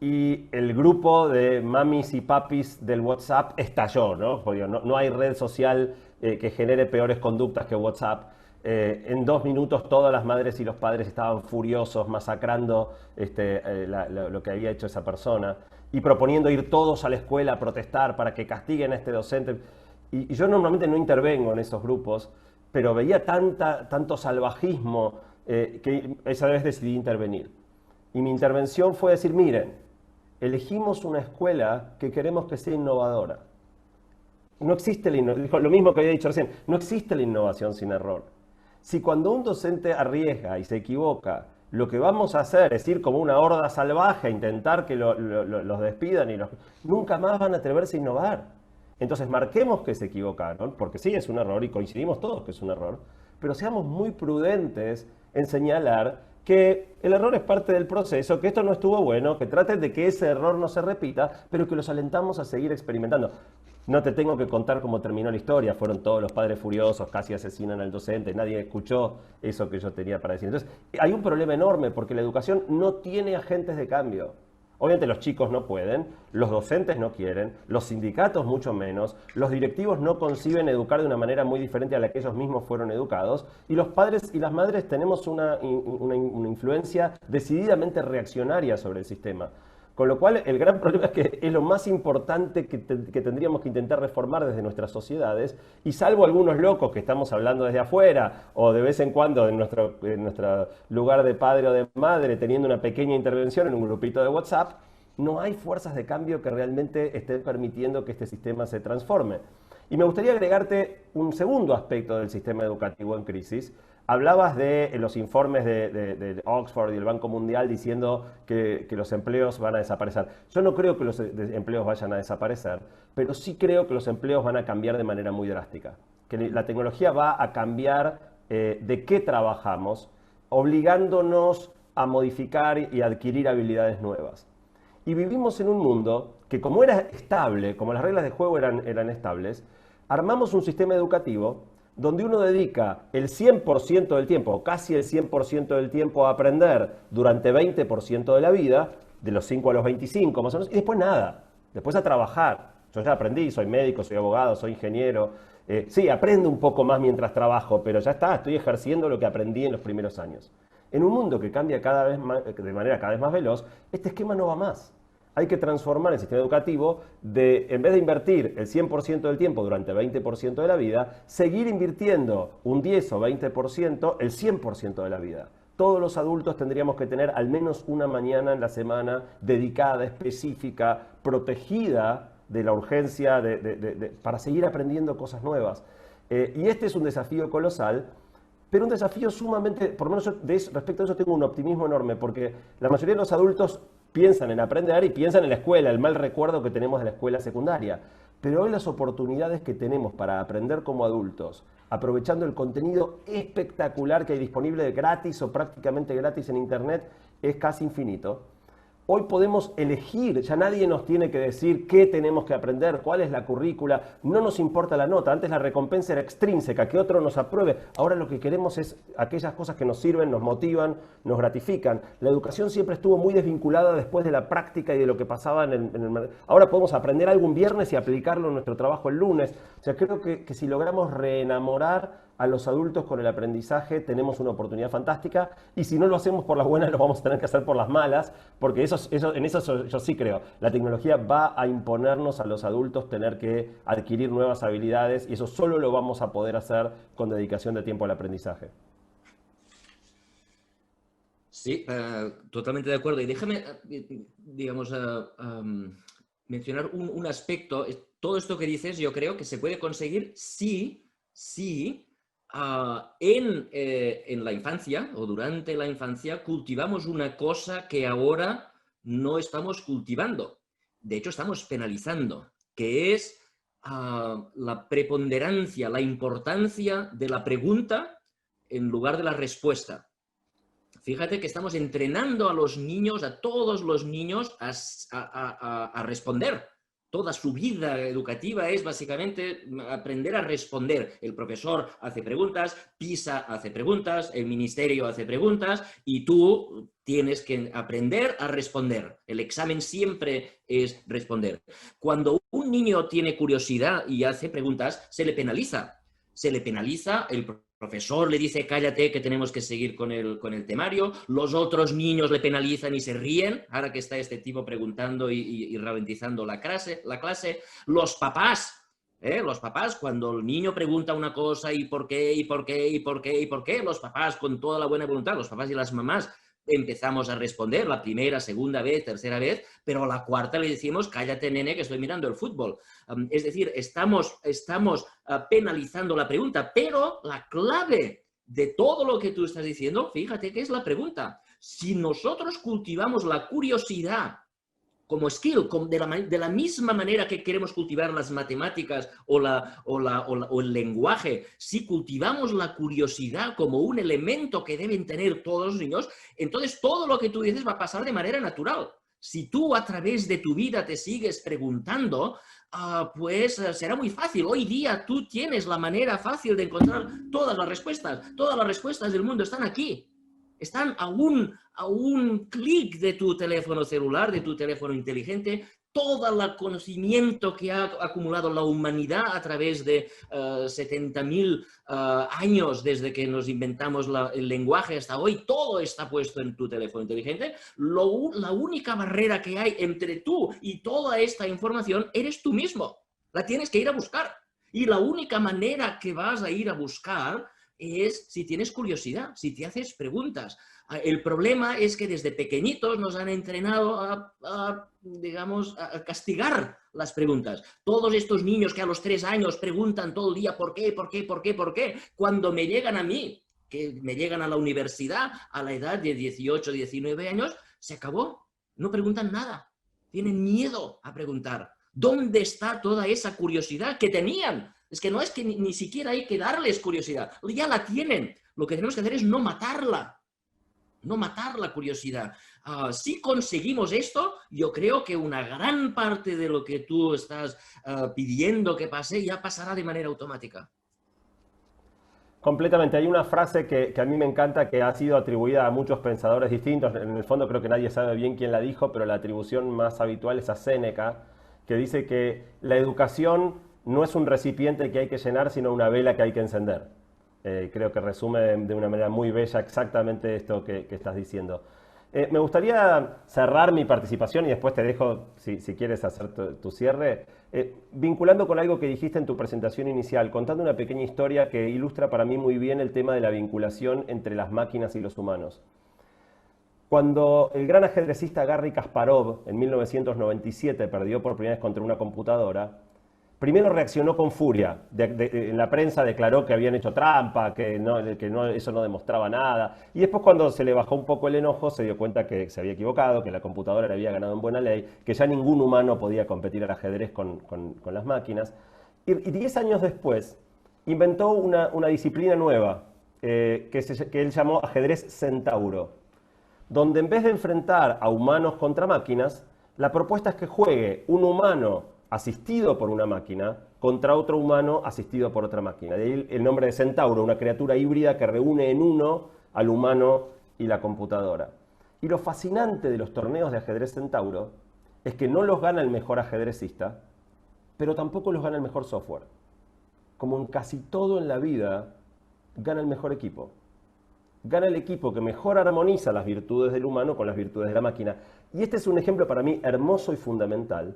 Y el grupo de mamis y papis del WhatsApp estalló, ¿no? Porque no hay red social que genere peores conductas que WhatsApp. En 2 minutos todas las madres y los padres estaban furiosos, masacrando lo que había hecho esa persona y proponiendo ir todos a la escuela a protestar para que castiguen a este docente. Y yo normalmente no intervengo en esos grupos, pero veía tanto salvajismo que esa vez decidí intervenir. Y mi intervención fue decir, miren, elegimos una escuela que queremos que sea innovadora. No existe lo mismo que había dicho recién, no existe la innovación sin error. Si cuando un docente arriesga y se equivoca, lo que vamos a hacer es ir como una horda salvaje a intentar que los despidan y nunca más van a atreverse a innovar. Entonces marquemos que se equivocaron, porque sí es un error y coincidimos todos que es un error, pero seamos muy prudentes en señalar que el error es parte del proceso, que esto no estuvo bueno, que traten de que ese error no se repita, pero que los alentamos a seguir experimentando. No te tengo que contar cómo terminó la historia, fueron todos los padres furiosos, casi asesinan al docente, nadie escuchó eso que yo tenía para decir. Entonces, hay un problema enorme porque la educación no tiene agentes de cambio. Obviamente los chicos no pueden, los docentes no quieren, los sindicatos mucho menos, los directivos no conciben educar de una manera muy diferente a la que ellos mismos fueron educados, y los padres y las madres tenemos una influencia decididamente reaccionaria sobre el sistema. Con lo cual, el gran problema es que es lo más importante que tendríamos que intentar reformar desde nuestras sociedades, y salvo algunos locos que estamos hablando desde afuera, o de vez en cuando en nuestro lugar de padre o de madre, teniendo una pequeña intervención en un grupito de WhatsApp, no hay fuerzas de cambio que realmente estén permitiendo que este sistema se transforme. Y me gustaría agregarte un segundo aspecto del sistema educativo en crisis. Hablabas de los informes de Oxford y el Banco Mundial diciendo que los empleos van a desaparecer. Yo no creo que los empleos vayan a desaparecer, pero sí creo que los empleos van a cambiar de manera muy drástica. Que la tecnología va a cambiar de qué trabajamos, obligándonos a modificar y adquirir habilidades nuevas. Y vivimos en un mundo que, como era estable, como las reglas de juego eran estables, armamos un sistema educativo donde uno dedica el 100% del tiempo, o casi el 100% del tiempo, a aprender durante 20% de la vida, de los 5 a los 25 más o menos, y después nada, después a trabajar. Yo ya aprendí, soy médico, soy abogado, soy ingeniero. Sí, aprendo un poco más mientras trabajo, pero ya está, estoy ejerciendo lo que aprendí en los primeros años. En un mundo que cambia cada vez más, de manera cada vez más veloz, este esquema no va más. Hay que transformar el sistema educativo en vez de invertir el 100% del tiempo durante 20% de la vida, seguir invirtiendo un 10 o 20% el 100% de la vida. Todos los adultos tendríamos que tener al menos una mañana en la semana dedicada, específica, protegida de la urgencia para seguir aprendiendo cosas nuevas. Y este es un desafío colosal, pero un desafío sumamente, por lo menos respecto a eso tengo un optimismo enorme, porque la mayoría de los adultos piensan en aprender y piensan en la escuela, el mal recuerdo que tenemos de la escuela secundaria. Pero hoy las oportunidades que tenemos para aprender como adultos, aprovechando el contenido espectacular que hay disponible gratis o prácticamente gratis en Internet, es casi infinito. Hoy podemos elegir, ya nadie nos tiene que decir qué tenemos que aprender, cuál es la currícula, no nos importa la nota. Antes la recompensa era extrínseca, que otro nos apruebe. Ahora lo que queremos es aquellas cosas que nos sirven, nos motivan, nos gratifican. La educación siempre estuvo muy desvinculada después de la práctica y de lo que pasaba en el... Ahora podemos aprender algo un viernes y aplicarlo en nuestro trabajo el lunes. O sea, creo que si logramos reenamorar a los adultos con el aprendizaje, tenemos una oportunidad fantástica, y si no lo hacemos por las buenas, lo vamos a tener que hacer por las malas, porque en eso yo sí creo. La tecnología va a imponernos a los adultos tener que adquirir nuevas habilidades, y eso solo lo vamos a poder hacer con dedicación de tiempo al aprendizaje. Sí, totalmente de acuerdo. Y déjame, digamos, mencionar un aspecto. Todo esto que dices yo creo que se puede conseguir si en la infancia o durante la infancia cultivamos una cosa que ahora no estamos cultivando. De hecho, estamos penalizando, que es la preponderancia, la importancia de la pregunta en lugar de la respuesta. Fíjate que estamos entrenando a los niños, a todos los niños, a responder. Toda su vida educativa es básicamente aprender a responder. El profesor hace preguntas, PISA hace preguntas, el ministerio hace preguntas y tú tienes que aprender a responder. El examen siempre es responder. Cuando un niño tiene curiosidad y hace preguntas, se le penaliza. se le penaliza, el profesor le dice cállate que tenemos que seguir con el temario, los otros niños le penalizan y se ríen, ahora que está este tipo preguntando y ralentizando la clase, los papás, cuando el niño pregunta una cosa y por qué, los papás con toda la buena voluntad, los papás y las mamás, empezamos a responder la primera, segunda vez, tercera vez, pero a la cuarta le decimos, cállate nene que estoy mirando el fútbol. Es decir, estamos penalizando la pregunta, pero la clave de todo lo que tú estás diciendo, fíjate que es la pregunta. Si nosotros cultivamos la curiosidad como skill, de la misma manera que queremos cultivar las matemáticas o el lenguaje, si cultivamos la curiosidad como un elemento que deben tener todos los niños, entonces todo lo que tú dices va a pasar de manera natural. Si tú a través de tu vida te sigues preguntando, pues será muy fácil. Hoy día tú tienes la manera fácil de encontrar todas las respuestas del mundo están aquí. Están a un clic de tu teléfono celular, de tu teléfono inteligente, todo el conocimiento que ha acumulado la humanidad a través de 70.000 años desde que nos inventamos el lenguaje hasta hoy, todo está puesto en tu teléfono inteligente. La única barrera que hay entre tú y toda esta información eres tú mismo. La tienes que ir a buscar. Y la única manera que vas a ir a buscar es si tienes curiosidad, si te haces preguntas. El problema es que desde pequeñitos nos han entrenado a castigar las preguntas. Todos estos niños que a los 3 años preguntan todo el día ¿por qué? Cuando me llegan a mí, que me llegan a la universidad a la edad de 18, 19 años, se acabó. No preguntan nada. Tienen miedo a preguntar. ¿Dónde está toda esa curiosidad que tenían? Es que no es que ni siquiera hay que darles curiosidad. Ya la tienen. Lo que tenemos que hacer es no matarla. No matar la curiosidad. Si conseguimos esto, yo creo que una gran parte de lo que tú estás pidiendo que pase ya pasará de manera automática. Completamente. Hay una frase que a mí me encanta, que ha sido atribuida a muchos pensadores distintos. En el fondo creo que nadie sabe bien quién la dijo, pero la atribución más habitual es a Séneca, que dice que la educación no es un recipiente que hay que llenar, sino una vela que hay que encender. Creo que resume de una manera muy bella exactamente esto que estás diciendo. Me gustaría cerrar mi participación y después te dejo, si quieres hacer tu cierre, vinculando con algo que dijiste en tu presentación inicial, contando una pequeña historia que ilustra para mí muy bien el tema de la vinculación entre las máquinas y los humanos. Cuando el gran ajedrecista Garry Kasparov en 1997 perdió por primera vez contra una computadora, primero reaccionó con furia. En la prensa declaró que habían hecho trampa, que eso no demostraba nada. Y después, cuando se le bajó un poco el enojo, se dio cuenta que se había equivocado, que la computadora le había ganado en buena ley, que ya ningún humano podía competir al ajedrez con las máquinas. Y 10 años después, inventó una disciplina nueva, que él llamó ajedrez centauro, donde en vez de enfrentar a humanos contra máquinas, la propuesta es que juegue un humano asistido por una máquina contra otro humano asistido por otra máquina. De ahí el nombre de centauro, una criatura híbrida que reúne en uno al humano y la computadora. Y lo fascinante de los torneos de ajedrez centauro es que no los gana el mejor ajedrecista, pero tampoco los gana el mejor software. Como en casi todo en la vida, gana el mejor equipo. Gana el equipo que mejor armoniza las virtudes del humano con las virtudes de la máquina. Y este es un ejemplo para mí hermoso y fundamental,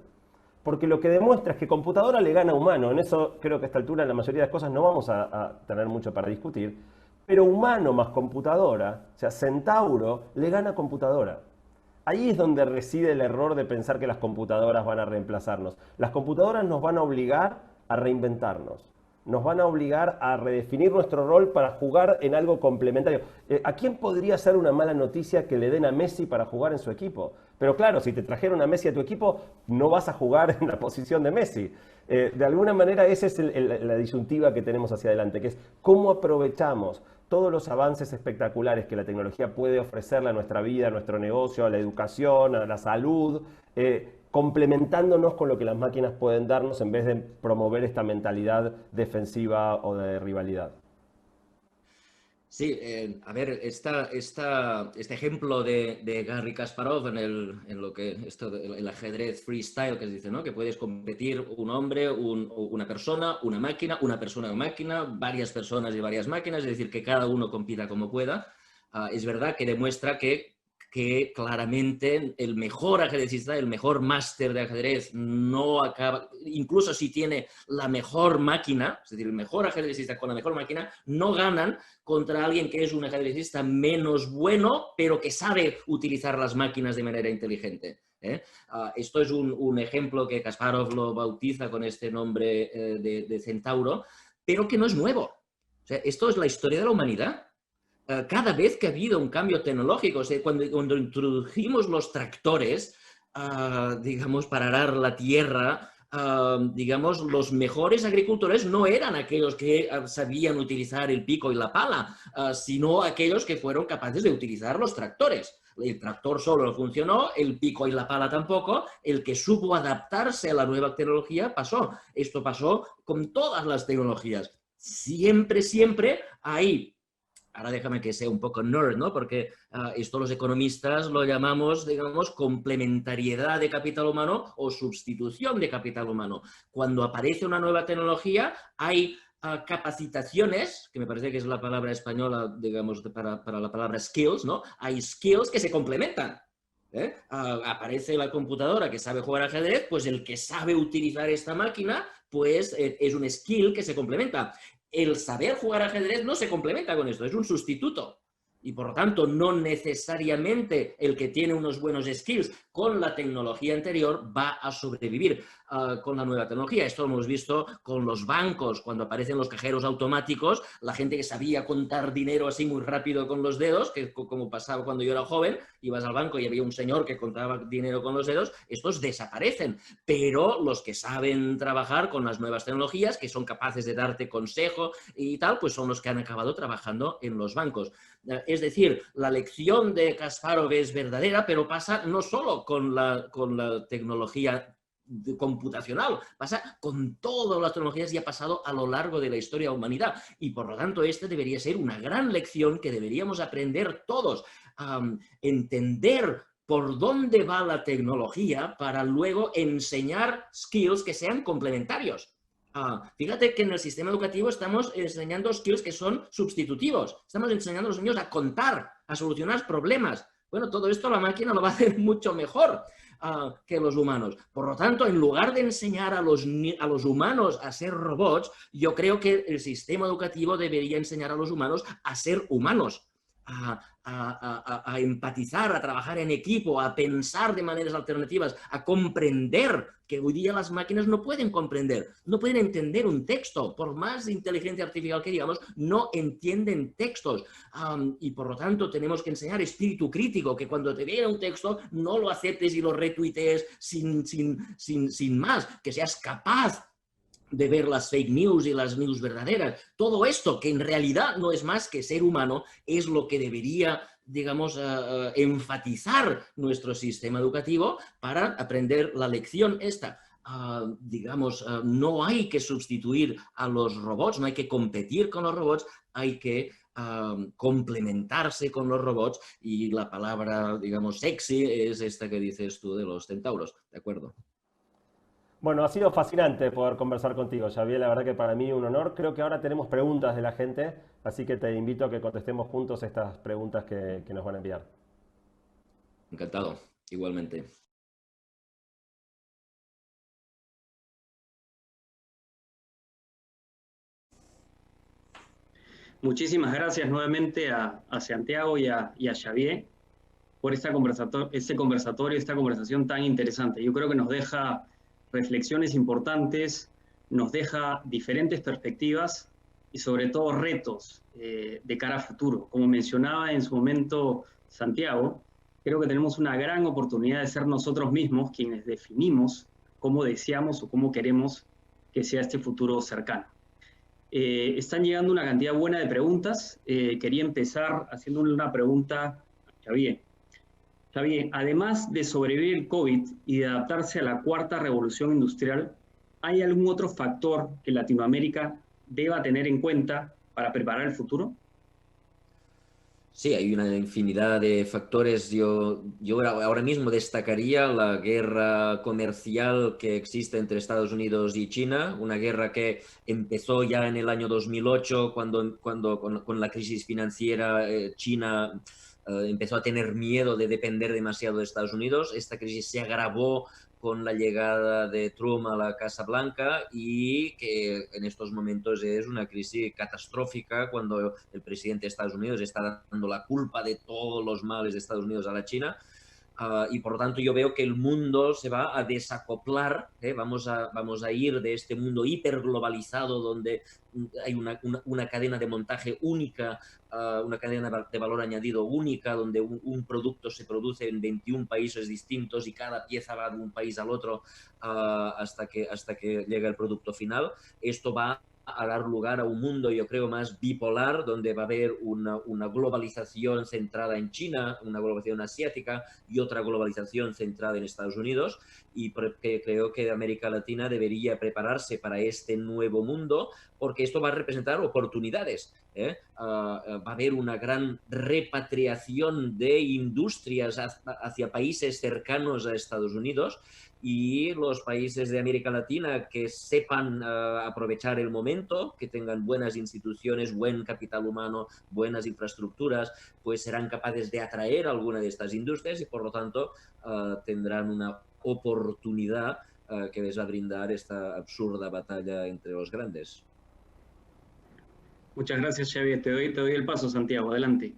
porque lo que demuestra es que computadora le gana a humano. En eso creo que a esta altura en la mayoría de las cosas no vamos a tener mucho para discutir. Pero humano más computadora, o sea, centauro, le gana a computadora. Ahí es donde reside el error de pensar que las computadoras van a reemplazarnos. Las computadoras nos van a obligar a reinventarnos. Nos van a obligar a redefinir nuestro rol para jugar en algo complementario. ¿A quién podría ser una mala noticia que le den a Messi para jugar en su equipo? Pero claro, si te trajeron a Messi a tu equipo, no vas a jugar en la posición de Messi. De alguna manera esa es la disyuntiva que tenemos hacia adelante, que es cómo aprovechamos todos los avances espectaculares que la tecnología puede ofrecerle a nuestra vida, a nuestro negocio, a la educación, a la salud, complementándonos con lo que las máquinas pueden darnos en vez de promover esta mentalidad defensiva o de rivalidad. Sí, a ver, este ejemplo de Garry Kasparov el ajedrez freestyle que se dice, ¿no? Que puedes competir un hombre, una persona, una máquina, una persona, una máquina, varias personas y varias máquinas, es decir, que cada uno compita como pueda. Es verdad que demuestra que claramente el mejor ajedrecista, el mejor máster de ajedrez no acaba, incluso si tiene la mejor máquina, es decir, el mejor ajedrecista con la mejor máquina, no ganan contra alguien que es un ajedrecista menos bueno, pero que sabe utilizar las máquinas de manera inteligente. Esto es un ejemplo que Kasparov lo bautiza con este nombre de centauro, pero que no es nuevo. O sea, esto es la historia de la humanidad. Cada vez que ha habido un cambio tecnológico, o sea, cuando introdujimos los tractores, digamos, para arar la tierra, digamos, los mejores agricultores no eran aquellos que sabían utilizar el pico y la pala, sino aquellos que fueron capaces de utilizar los tractores. El tractor solo no funcionó, el pico y la pala tampoco, el que supo adaptarse a la nueva tecnología pasó. Esto pasó con todas las tecnologías. Siempre hay... Ahora déjame que sea un poco nerd, ¿no? Porque esto los economistas lo llamamos, digamos, complementariedad de capital humano o sustitución de capital humano. Cuando aparece una nueva tecnología, hay capacitaciones, que me parece que es la palabra española, digamos, para la palabra skills, ¿no? Hay skills que se complementan. Aparece la computadora que sabe jugar ajedrez, pues el que sabe utilizar esta máquina, pues es un skill que se complementa. El saber jugar ajedrez no se complementa con esto, es un sustituto. Y por lo tanto, no necesariamente el que tiene unos buenos skills con la tecnología anterior va a sobrevivir con la nueva tecnología. Esto lo hemos visto con los bancos, cuando aparecen los cajeros automáticos, la gente que sabía contar dinero así muy rápido con los dedos, que como pasaba cuando yo era joven, ibas al banco y había un señor que contaba dinero con los dedos, estos desaparecen. Pero los que saben trabajar con las nuevas tecnologías, que son capaces de darte consejo y tal, pues son los que han acabado trabajando en los bancos. Es decir, la lección de Kasparov es verdadera, pero pasa no solo con la tecnología computacional, pasa con todas las tecnologías y ha pasado a lo largo de la historia de la humanidad. Y por lo tanto, esta debería ser una gran lección que deberíamos aprender todos, entender por dónde va la tecnología para luego enseñar skills que sean complementarios. Fíjate que en el sistema educativo estamos enseñando skills que son sustitutivos. Estamos enseñando a los niños a contar, a solucionar problemas. Bueno, todo esto la máquina lo va a hacer mucho mejor que los humanos. Por lo tanto, en lugar de enseñar a los humanos a ser robots, yo creo que el sistema educativo debería enseñar a los humanos a ser humanos. A empatizar, a trabajar en equipo, a pensar de maneras alternativas, a comprender que hoy día las máquinas no pueden comprender, no pueden entender un texto, por más inteligencia artificial que digamos, no entienden textos y por lo tanto tenemos que enseñar espíritu crítico, que cuando te viene un texto no lo aceptes y lo retuitees sin más, que seas capaz de ver las fake news y las news verdaderas. Todo esto, que en realidad no es más que ser humano, es lo que debería, digamos, enfatizar nuestro sistema educativo para aprender la lección esta. Digamos, no hay que sustituir a los robots, no hay que competir con los robots, hay que complementarse con los robots y la palabra, digamos, sexy es esta que dices tú de los centauros, ¿de acuerdo? Bueno, ha sido fascinante poder conversar contigo, Xavier. La verdad que para mí un honor. Creo que ahora tenemos preguntas de la gente, así que te invito a que contestemos juntos estas preguntas que nos van a enviar. Encantado, igualmente. Muchísimas gracias nuevamente a Santiago y a Xavier por esta conversatorio, esta conversación tan interesante. Yo creo que nos deja reflexiones importantes, nos deja diferentes perspectivas y sobre todo retos de cara a futuro. Como mencionaba en su momento Santiago, creo que tenemos una gran oportunidad de ser nosotros mismos quienes definimos cómo deseamos o cómo queremos que sea este futuro cercano. Están llegando una cantidad buena de preguntas. Quería empezar haciéndole una pregunta a Xavier. Xavier, además de sobrevivir el COVID y de adaptarse a la cuarta revolución industrial, ¿hay algún otro factor que Latinoamérica deba tener en cuenta para preparar el futuro? Sí, hay una infinidad de factores. Yo ahora mismo destacaría la guerra comercial que existe entre Estados Unidos y China, una guerra que empezó ya en el año 2008, cuando con la crisis financiera China empezó a tener miedo de depender demasiado de Estados Unidos. Esta crisis se agravó con la llegada de Trump a la Casa Blanca y que en estos momentos es una crisis catastrófica cuando el presidente de Estados Unidos está dando la culpa de todos los males de Estados Unidos a la China. Y por lo tanto yo veo que el mundo se va a desacoplar, vamos a ir de este mundo hiperglobalizado donde hay una cadena de montaje única, una cadena de valor añadido única, donde un producto se produce en 21 países distintos y cada pieza va de un país al otro hasta que llega el producto final. Esto va a dar lugar a un mundo, yo creo, más bipolar, donde va a haber una globalización centrada en China, una globalización asiática y otra globalización centrada en Estados Unidos, y porque creo que América Latina debería prepararse para este nuevo mundo, porque esto va a representar oportunidades. Va a haber una gran repatriación de industrias hacia países cercanos a Estados Unidos, y los países de América Latina que sepan aprovechar el momento, que tengan buenas instituciones, buen capital humano, buenas infraestructuras, pues serán capaces de atraer alguna de estas industrias y por lo tanto tendrán una oportunidad que les va a brindar esta absurda batalla entre los grandes. Muchas gracias, Xavier. Te doy el paso, Santiago. Adelante.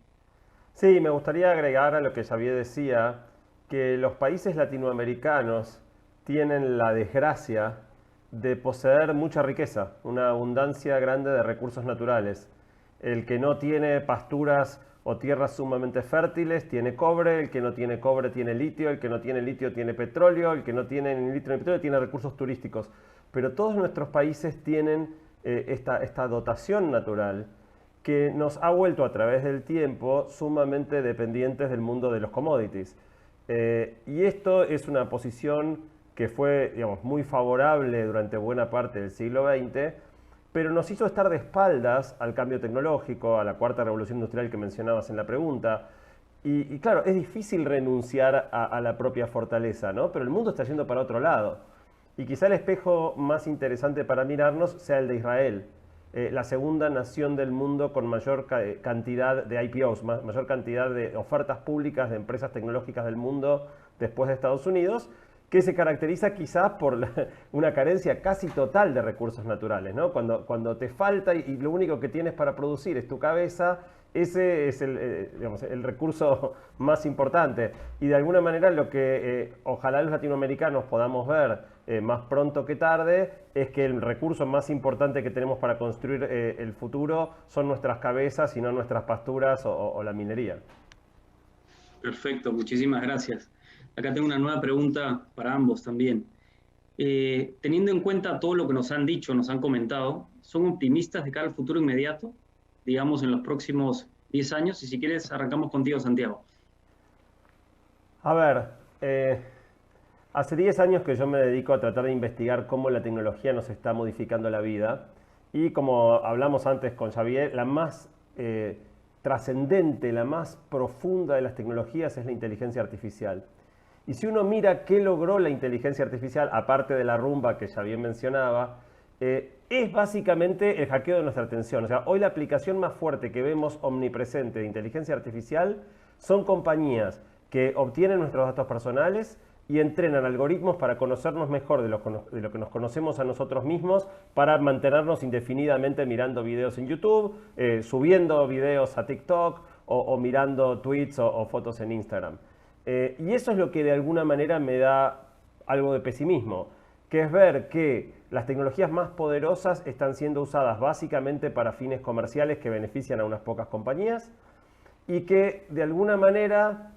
Sí, me gustaría agregar a lo que Xavier decía, que los países latinoamericanos tienen la desgracia de poseer mucha riqueza, una abundancia grande de recursos naturales. El que no tiene pasturas o tierras sumamente fértiles tiene cobre, el que no tiene cobre tiene litio, el que no tiene litio tiene petróleo, el que no tiene ni litio ni petróleo tiene recursos turísticos. Pero todos nuestros países tienen esta dotación natural que nos ha vuelto a través del tiempo sumamente dependientes del mundo de los commodities. Y esto es una posición que fue, digamos, muy favorable durante buena parte del siglo XX, pero nos hizo estar de espaldas al cambio tecnológico, a la cuarta revolución industrial que mencionabas en la pregunta. Y claro, es difícil renunciar a la propia fortaleza, ¿no? Pero el mundo está yendo para otro lado. Y quizá el espejo más interesante para mirarnos sea el de Israel, la segunda nación del mundo con mayor cantidad de IPOs, mayor cantidad de ofertas públicas de empresas tecnológicas del mundo después de Estados Unidos, que se caracteriza quizás por una carencia casi total de recursos naturales, ¿no? Cuando te falta y lo único que tienes para producir es tu cabeza, ese es el recurso más importante. Y de alguna manera lo que ojalá los latinoamericanos podamos ver más pronto que tarde es que el recurso más importante que tenemos para construir el futuro son nuestras cabezas y no nuestras pasturas o la minería. Perfecto, muchísimas gracias. Acá tengo una nueva pregunta para ambos también. Teniendo en cuenta todo lo que nos han dicho, nos han comentado, ¿son optimistas de cara al futuro inmediato? Digamos, en los próximos 10 años. Y si quieres, arrancamos contigo, Santiago. A ver, hace 10 años que yo me dedico a tratar de investigar cómo la tecnología nos está modificando la vida. Y como hablamos antes con Xavier, la más trascendente, la más profunda de las tecnologías es la inteligencia artificial. Y si uno mira qué logró la inteligencia artificial, aparte de la rumba que Xavier mencionaba, es básicamente el hackeo de nuestra atención. O sea, hoy la aplicación más fuerte que vemos omnipresente de inteligencia artificial son compañías que obtienen nuestros datos personales y entrenan algoritmos para conocernos mejor de lo que nos conocemos a nosotros mismos, para mantenernos indefinidamente mirando videos en YouTube, subiendo videos a TikTok o mirando tweets o fotos en Instagram. Y eso es lo que de alguna manera me da algo de pesimismo, que es ver que las tecnologías más poderosas están siendo usadas básicamente para fines comerciales que benefician a unas pocas compañías y que de alguna manera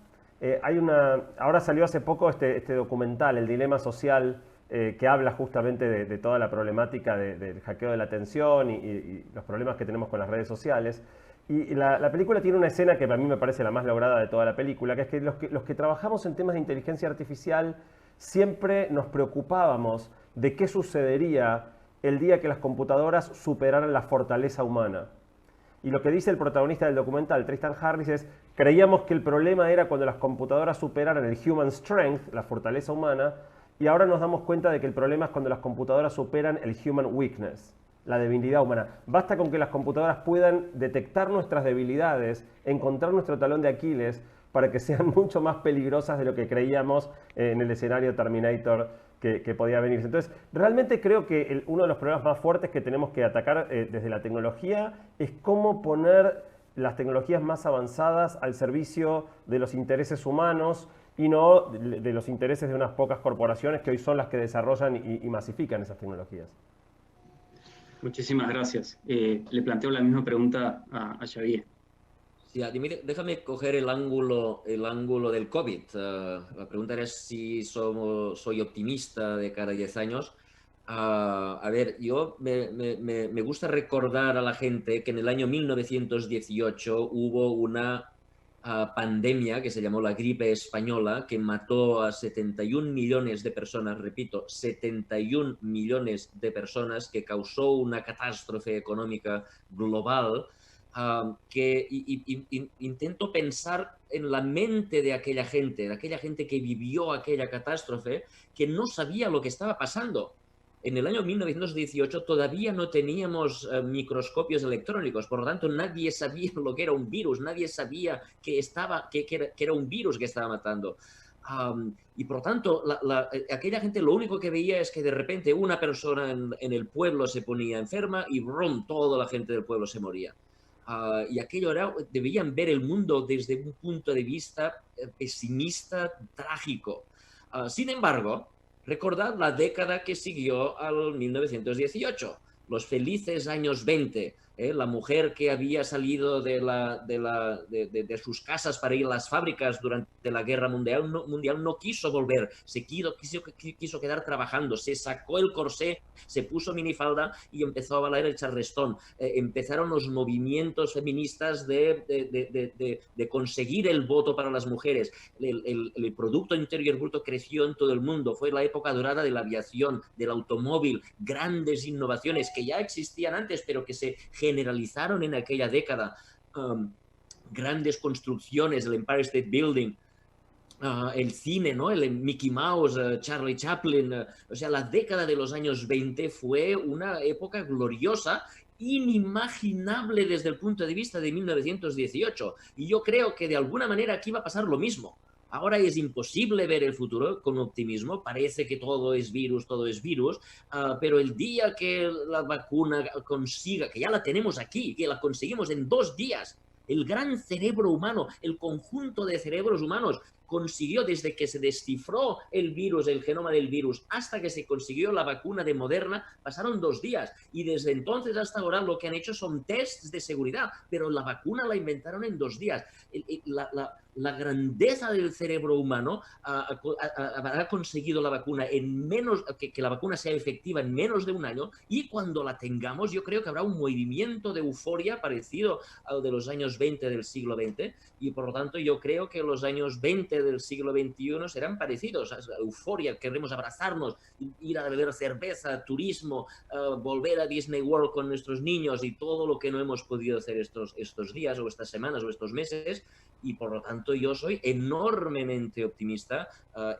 ahora salió hace poco este documental, El Dilema Social, que habla justamente de toda la problemática del hackeo de la atención y los problemas que tenemos con las redes sociales. Y la película tiene una escena que a mí me parece la más lograda de toda la película, que es que los que trabajamos en temas de inteligencia artificial siempre nos preocupábamos de qué sucedería el día que las computadoras superaran la fortaleza humana. Y lo que dice el protagonista del documental, Tristan Harris, es: creíamos que el problema era cuando las computadoras superaran el human strength, la fortaleza humana, y ahora nos damos cuenta de que el problema es cuando las computadoras superan el human weakness, la debilidad humana. Basta con que las computadoras puedan detectar nuestras debilidades, encontrar nuestro talón de Aquiles, para que sean mucho más peligrosas de lo que creíamos en el escenario Terminator que podía venir. Entonces, realmente creo que uno de los problemas más fuertes que tenemos que atacar desde la tecnología es cómo poner las tecnologías más avanzadas al servicio de los intereses humanos y no de los intereses de unas pocas corporaciones que hoy son las que desarrollan y masifican esas tecnologías. Muchísimas gracias. Le planteo la misma pregunta a Xavier. Sí, déjame coger el ángulo del COVID. La pregunta era si soy optimista de cara a 10 años. A ver, yo me gusta recordar a la gente que en el año 1918 hubo una pandemia que se llamó la gripe española, que mató a 71 millones de personas, repito, 71 millones de personas, que causó una catástrofe económica global. Intento pensar en la mente de aquella gente que vivió aquella catástrofe, que no sabía lo que estaba pasando. En el año 1918 todavía no teníamos microscopios electrónicos, por lo tanto nadie sabía lo que era un virus, nadie sabía que era un virus que estaba matando. Y por lo tanto, aquella gente lo único que veía es que de repente una persona en el pueblo se ponía enferma y ¡brum!, toda la gente del pueblo se moría. Y aquello debían ver el mundo desde un punto de vista pesimista, trágico. Sin embargo, recordad la década que siguió al 1918, los felices años 20. La mujer que había salido de sus casas para ir a las fábricas durante la Guerra Mundial no quiso volver, quiso quedar trabajando, se sacó el corsé, se puso minifalda y empezó a bailar el charleston. Empezaron los movimientos feministas de conseguir el voto para las mujeres. El Producto Interior Bruto creció en todo el mundo, fue la época dorada de la aviación, del automóvil, grandes innovaciones que ya existían antes, pero que se generalizaron en aquella década. Grandes construcciones, el Empire State Building, el cine, ¿no? El Mickey Mouse, Charlie Chaplin. O sea, la década de los años 20 fue una época gloriosa, inimaginable desde el punto de vista de 1918. Y yo creo que de alguna manera aquí va a pasar lo mismo. Ahora es imposible ver el futuro con optimismo, parece que todo es virus, pero el día que la vacuna consiga, que ya la tenemos aquí, que la conseguimos en 2 días, el gran cerebro humano, el conjunto de cerebros humanos consiguió, desde que se descifró el virus, el genoma del virus, hasta que se consiguió la vacuna de Moderna, pasaron 2 días. Y desde entonces hasta ahora lo que han hecho son tests de seguridad, pero la vacuna la inventaron en 2 días. La grandeza del cerebro humano habrá conseguido la vacuna que la vacuna sea efectiva en menos de 1 año, y cuando la tengamos yo creo que habrá un movimiento de euforia parecido al de los años 20 del siglo XX, y por lo tanto yo creo que los años 20 del siglo XXI serán parecidos. Euforia, querremos abrazarnos, ir a beber cerveza, turismo, volver a Disney World con nuestros niños y todo lo que no hemos podido hacer estos días o estas semanas o estos meses. Y por lo tanto yo soy enormemente optimista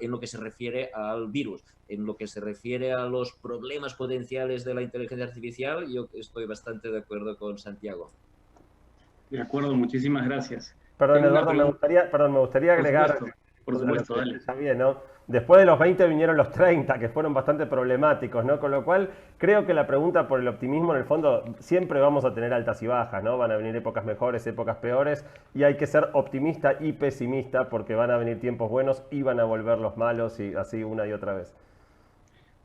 en lo que se refiere al virus. En lo que se refiere a los problemas potenciales de la inteligencia artificial, yo estoy bastante de acuerdo con Santiago. De acuerdo, muchísimas gracias. Perdón, Eduardo, me gustaría agregar... Por supuesto, dale. Está bien, ¿no? Después de los 20 vinieron los 30, que fueron bastante problemáticos, ¿no? Con lo cual, creo que la pregunta por el optimismo, en el fondo, siempre vamos a tener altas y bajas, ¿no? Van a venir épocas mejores, épocas peores, y hay que ser optimista y pesimista, porque van a venir tiempos buenos y van a volver los malos, y así una y otra vez.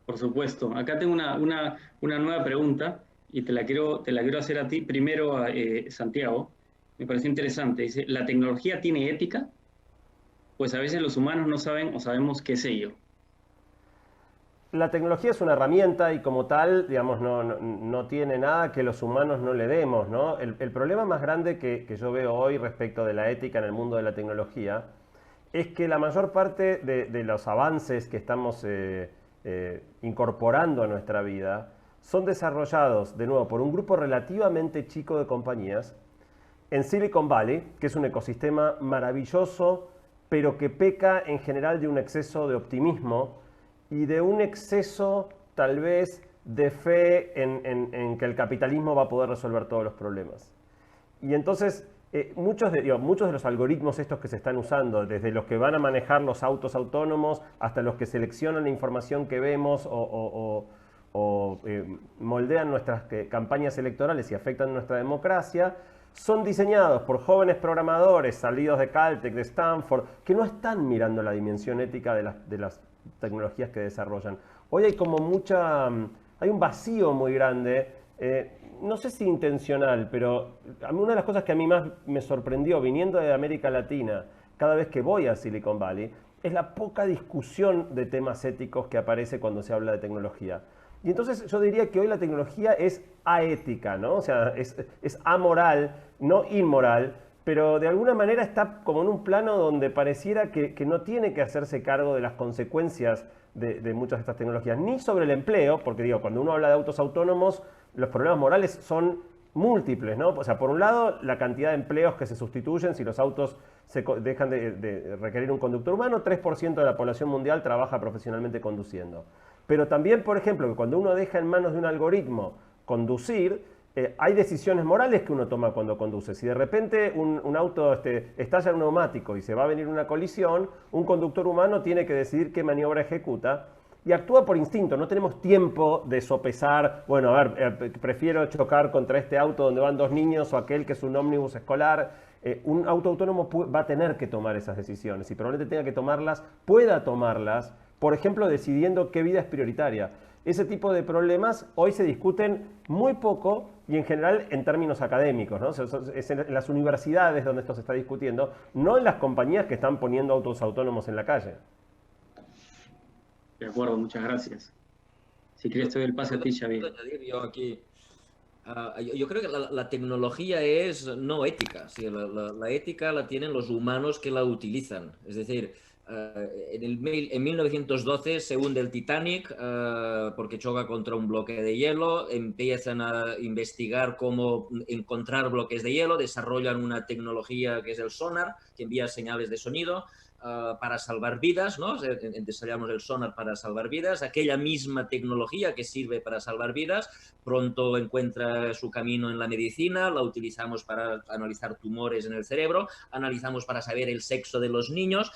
Por supuesto. Acá tengo una nueva pregunta, y te la quiero hacer a ti. Primero, Santiago, me pareció interesante. Dice, ¿la tecnología tiene ética? Pues a veces los humanos no saben o sabemos qué es ello. La tecnología es una herramienta y como tal, digamos, no tiene nada que los humanos no le demos, ¿no? El problema más grande que yo veo hoy respecto de la ética en el mundo de la tecnología es que la mayor parte de los avances que estamos incorporando a nuestra vida son desarrollados, de nuevo, por un grupo relativamente chico de compañías en Silicon Valley, que es un ecosistema maravilloso, pero que peca en general de un exceso de optimismo y de un exceso, tal vez, de fe en que el capitalismo va a poder resolver todos los problemas. Y entonces, muchos de los algoritmos estos que se están usando, desde los que van a manejar los autos autónomos hasta los que seleccionan la información que vemos o moldean nuestras campañas electorales y afectan nuestra democracia, son diseñados por jóvenes programadores salidos de Caltech, de Stanford, que no están mirando la dimensión ética de las tecnologías que desarrollan. Hoy hay como hay un vacío muy grande, no sé si intencional, pero una de las cosas que a mí más me sorprendió viniendo de América Latina, cada vez que voy a Silicon Valley, es la poca discusión de temas éticos que aparece cuando se habla de tecnología. Y entonces yo diría que hoy la tecnología es aética, ¿no? O sea, es amoral, no inmoral, pero de alguna manera está como en un plano donde pareciera que no tiene que hacerse cargo de las consecuencias de muchas de estas tecnologías, ni sobre el empleo, porque digo, cuando uno habla de autos autónomos, los problemas morales son múltiples, ¿no? O sea, por un lado, la cantidad de empleos que se sustituyen si los autos dejan de requerir un conductor humano, 3% de la población mundial trabaja profesionalmente conduciendo. Pero también, por ejemplo, que cuando uno deja en manos de un algoritmo conducir, hay decisiones morales que uno toma cuando conduce. Si de repente un auto estalla un neumático y se va a venir una colisión, un conductor humano tiene que decidir qué maniobra ejecuta y actúa por instinto. No tenemos tiempo de sopesar, bueno, a ver, prefiero chocar contra este auto donde van 2 niños o aquel que es un ómnibus escolar. Un auto autónomo va a tener que tomar esas decisiones y probablemente tenga que tomarlas, pueda tomarlas, por ejemplo, decidiendo qué vida es prioritaria. Ese tipo de problemas hoy se discuten muy poco y en general en términos académicos, ¿no? Es en las universidades donde esto se está discutiendo, no en las compañías que están poniendo autos autónomos en la calle. De acuerdo, muchas gracias. Si quieres te doy el pase a ti, Xavier. Yo creo que la tecnología es no ética. ¿Sí? La ética la tienen los humanos que la utilizan. Es decir, en 1912 se hunde el Titanic porque choca contra un bloque de hielo, empiezan a investigar cómo encontrar bloques de hielo, desarrollan una tecnología que es el sonar, que envía señales de sonido para salvar vidas, ¿no? Desarrollamos el sonar para salvar vidas. Aquella misma tecnología que sirve para salvar vidas pronto encuentra su camino en la medicina, la utilizamos para analizar tumores en el cerebro, analizamos para saber el sexo de los niños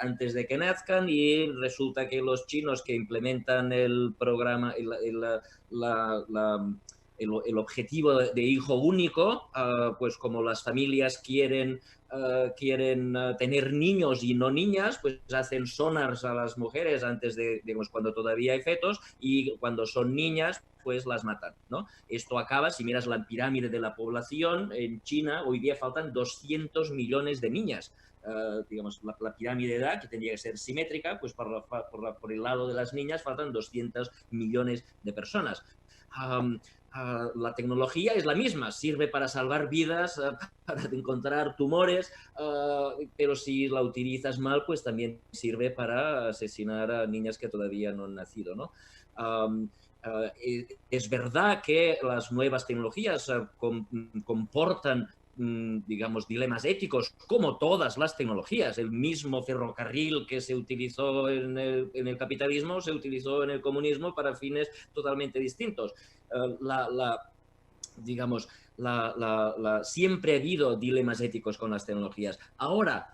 antes de que nazcan y resulta que los chinos que implementan el programa, el objetivo de hijo único, pues como las familias quieren tener niños y no niñas, pues hacen sonars a las mujeres antes de, digamos, cuando todavía hay fetos, y cuando son niñas, pues las matan, ¿no? Esto acaba, si miras la pirámide de la población, en China hoy día faltan 200 millones de niñas. Digamos, la pirámide de edad, que tendría que ser simétrica, pues por el lado de las niñas faltan 200 millones de personas. La tecnología es la misma, sirve para salvar vidas, para encontrar tumores, pero si la utilizas mal, pues también sirve para asesinar a niñas que todavía no han nacido, ¿no? Es verdad que las nuevas tecnologías comportan, digamos, dilemas éticos, como todas las tecnologías. El mismo ferrocarril que se utilizó en el capitalismo se utilizó en el comunismo para fines totalmente distintos. Digamos, siempre ha habido dilemas éticos con las tecnologías. Ahora,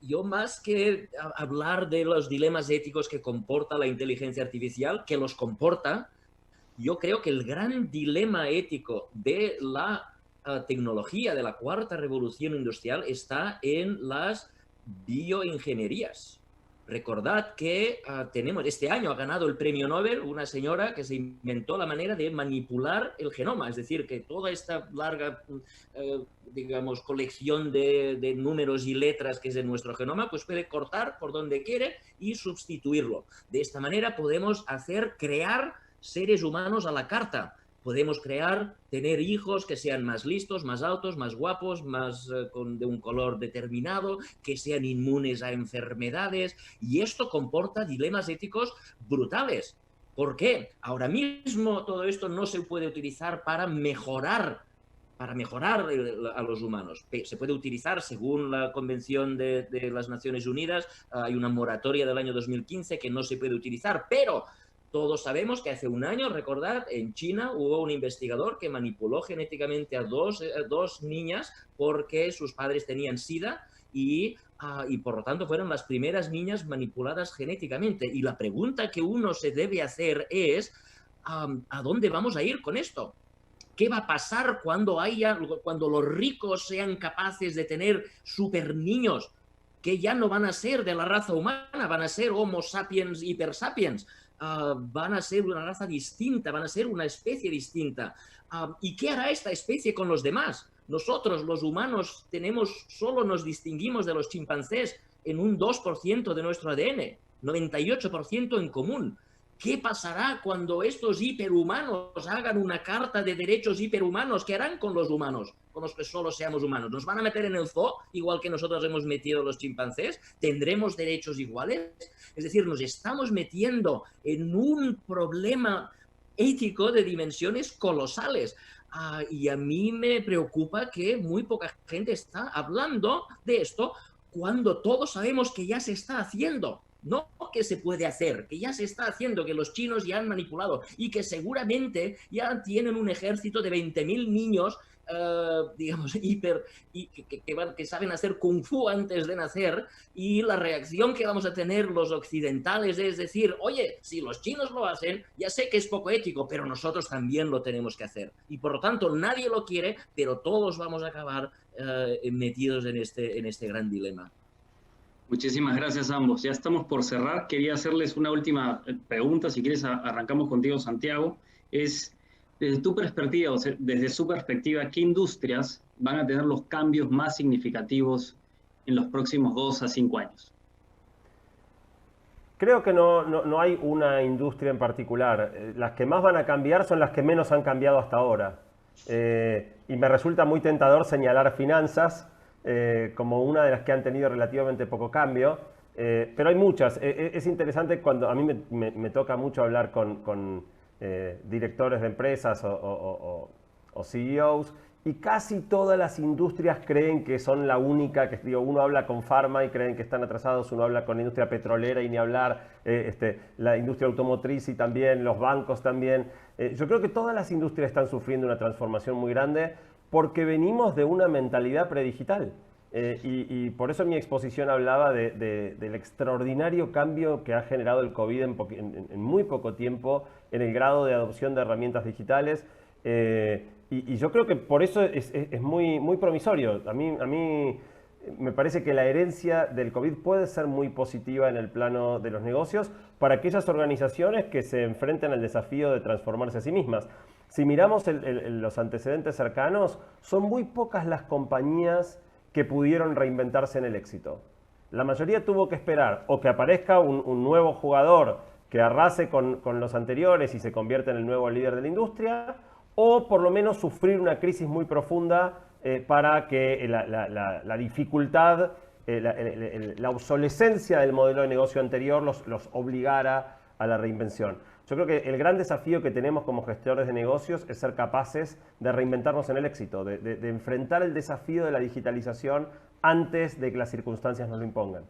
yo más que hablar de los dilemas éticos que comporta la inteligencia artificial, que los comporta, yo creo que el gran dilema ético de la tecnología de la cuarta revolución industrial está en las bioingenierías. Recordad que este año ha ganado el premio Nobel una señora que se inventó la manera de manipular el genoma, es decir, que toda esta larga, digamos, colección de números y letras que es en nuestro genoma, pues puede cortar por donde quiere y sustituirlo. De esta manera podemos crear seres humanos a la carta. Podemos tener hijos que sean más listos, más altos, más guapos, de un color determinado, que sean inmunes a enfermedades, y esto comporta dilemas éticos brutales. ¿Por qué? Ahora mismo todo esto no se puede utilizar para mejorar a los humanos. Se puede utilizar según la Convención de las Naciones Unidas, hay una moratoria del año 2015 que no se puede utilizar, pero todos sabemos que hace un año, recordad, en China hubo un investigador que manipuló genéticamente a dos niñas porque sus padres tenían SIDA y por lo tanto fueron las primeras niñas manipuladas genéticamente. Y la pregunta que uno se debe hacer es, ¿a dónde vamos a ir con esto? ¿Qué va a pasar cuando los ricos sean capaces de tener super niños que ya no van a ser de la raza humana, van a ser Homo sapiens, Hyper sapiens, van a ser una raza distinta, van a ser una especie distinta? ¿Y qué hará esta especie con los demás? Nosotros, los humanos, solo nos distinguimos de los chimpancés en un 2% de nuestro ADN, 98% en común. ¿Qué pasará cuando estos hiperhumanos hagan una carta de derechos hiperhumanos? ¿Qué harán con los humanos, con los que solo seamos humanos? ¿Nos van a meter en el zoo igual que nosotros hemos metido a los chimpancés? ¿Tendremos derechos iguales? Es decir, nos estamos metiendo en un problema ético de dimensiones colosales. Y a mí me preocupa que muy poca gente está hablando de esto cuando todos sabemos que ya se está haciendo. No que se puede hacer, que ya se está haciendo, que los chinos ya han manipulado y que seguramente ya tienen un ejército de 20.000 niños, digamos, que saben hacer kung fu antes de nacer, y la reacción que vamos a tener los occidentales es decir, oye, si los chinos lo hacen, ya sé que es poco ético, pero nosotros también lo tenemos que hacer. Y por lo tanto nadie lo quiere, pero todos vamos a acabar metidos en este gran dilema. Muchísimas gracias a ambos. Ya estamos por cerrar. Quería hacerles una última pregunta. Si quieres, arrancamos contigo, Santiago. Es, desde tu perspectiva, o sea, desde su perspectiva, ¿qué industrias van a tener los cambios más significativos en los próximos 2 a 5 años? Creo que no hay una industria en particular. Las que más van a cambiar son las que menos han cambiado hasta ahora. Y me resulta muy tentador señalar finanzas como una de las que han tenido relativamente poco cambio, pero hay muchas. Es interesante cuando a mí me toca mucho hablar con directores de empresas o CEOs, y casi todas las industrias creen que son la única, que digo, uno habla con Pharma y creen que están atrasados, uno habla con la industria petrolera y ni hablar, la industria automotriz y también, los bancos también. Yo creo que todas las industrias están sufriendo una transformación muy grande, porque venimos de una mentalidad predigital. Y por eso en mi exposición hablaba del extraordinario cambio que ha generado el COVID en muy poco tiempo en el grado de adopción de herramientas digitales. Y yo creo que por eso es muy promisorio. A mí me parece que la herencia del COVID puede ser muy positiva en el plano de los negocios para aquellas organizaciones que se enfrenten al desafío de transformarse a sí mismas. Si miramos los antecedentes cercanos, son muy pocas las compañías que pudieron reinventarse en el éxito. La mayoría tuvo que esperar o que aparezca un nuevo jugador que arrase con los anteriores y se convierta en el nuevo líder de la industria, o por lo menos sufrir una crisis muy profunda para que la dificultad, la obsolescencia del modelo de negocio anterior los obligara a la reinvención. Yo creo que el gran desafío que tenemos como gestores de negocios es ser capaces de reinventarnos en el éxito, de enfrentar el desafío de la digitalización antes de que las circunstancias nos lo impongan.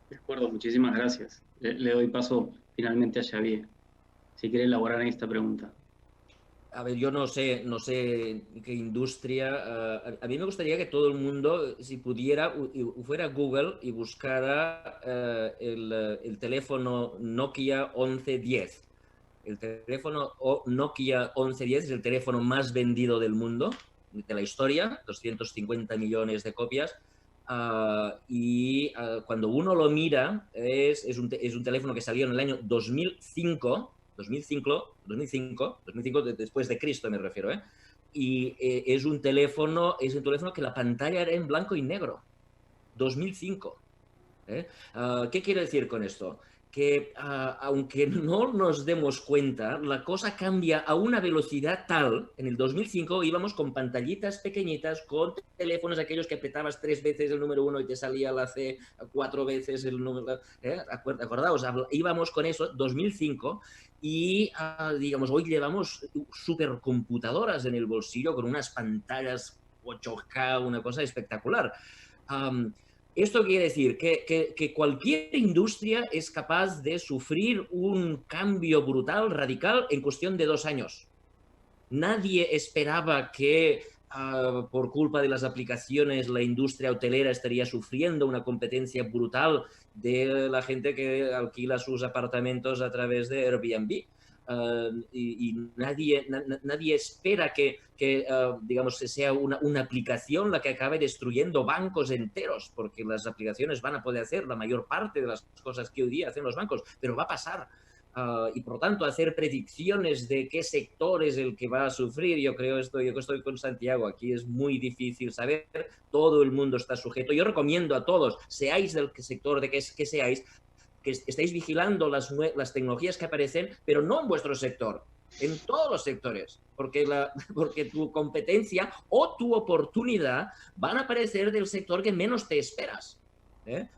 De acuerdo, muchísimas gracias. Le doy paso finalmente a Xavier, si quiere elaborar en esta pregunta. A ver, yo no sé qué industria. A mí me gustaría que todo el mundo, si pudiera, fuera a Google y buscara el teléfono Nokia 1110. El teléfono Nokia 1110 es el teléfono más vendido del mundo, de la historia, 250 millones de copias. Cuando uno lo mira, es un teléfono que salió en el año 2005, después de Cristo me refiero, y es un teléfono que la pantalla era en blanco y negro, 2005. ¿Qué quiero decir con esto? que aunque no nos demos cuenta, la cosa cambia a una velocidad tal. En el 2005 íbamos con pantallitas pequeñitas, con teléfonos aquellos que apretabas 3 veces el número 1 y te salía la C 4 veces el número... Acordaos, íbamos con eso, 2005, y digamos, hoy llevamos supercomputadoras en el bolsillo con unas pantallas 8K, una cosa espectacular. Esto quiere decir que cualquier industria es capaz de sufrir un cambio brutal, radical, en cuestión de 2 años. Nadie esperaba que por culpa de las aplicaciones la industria hotelera estaría sufriendo una competencia brutal de la gente que alquila sus apartamentos a través de Airbnb. Y nadie espera que digamos, sea una aplicación la que acabe destruyendo bancos enteros, porque las aplicaciones van a poder hacer la mayor parte de las cosas que hoy día hacen los bancos, pero va a pasar. Y por lo tanto, hacer predicciones de qué sector es el que va a sufrir, yo que estoy con Santiago, aquí es muy difícil saber, todo el mundo está sujeto. Yo recomiendo a todos, seáis del sector de que seáis, que estéis vigilando las tecnologías que aparecen, pero no en vuestro sector, en todos los sectores, porque tu competencia o tu oportunidad van a aparecer del sector que menos te esperas.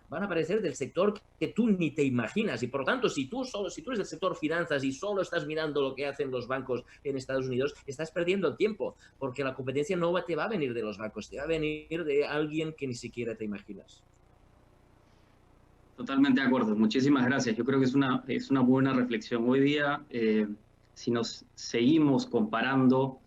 Van a aparecer del sector que tú ni te imaginas, y por lo tanto, si tú eres del sector finanzas y solo estás mirando lo que hacen los bancos en Estados Unidos, estás perdiendo el tiempo, porque la competencia no te va a venir de los bancos, te va a venir de alguien que ni siquiera te imaginas. Totalmente de acuerdo, muchísimas gracias. Yo creo que es una buena reflexión. Hoy día, si nos seguimos comparando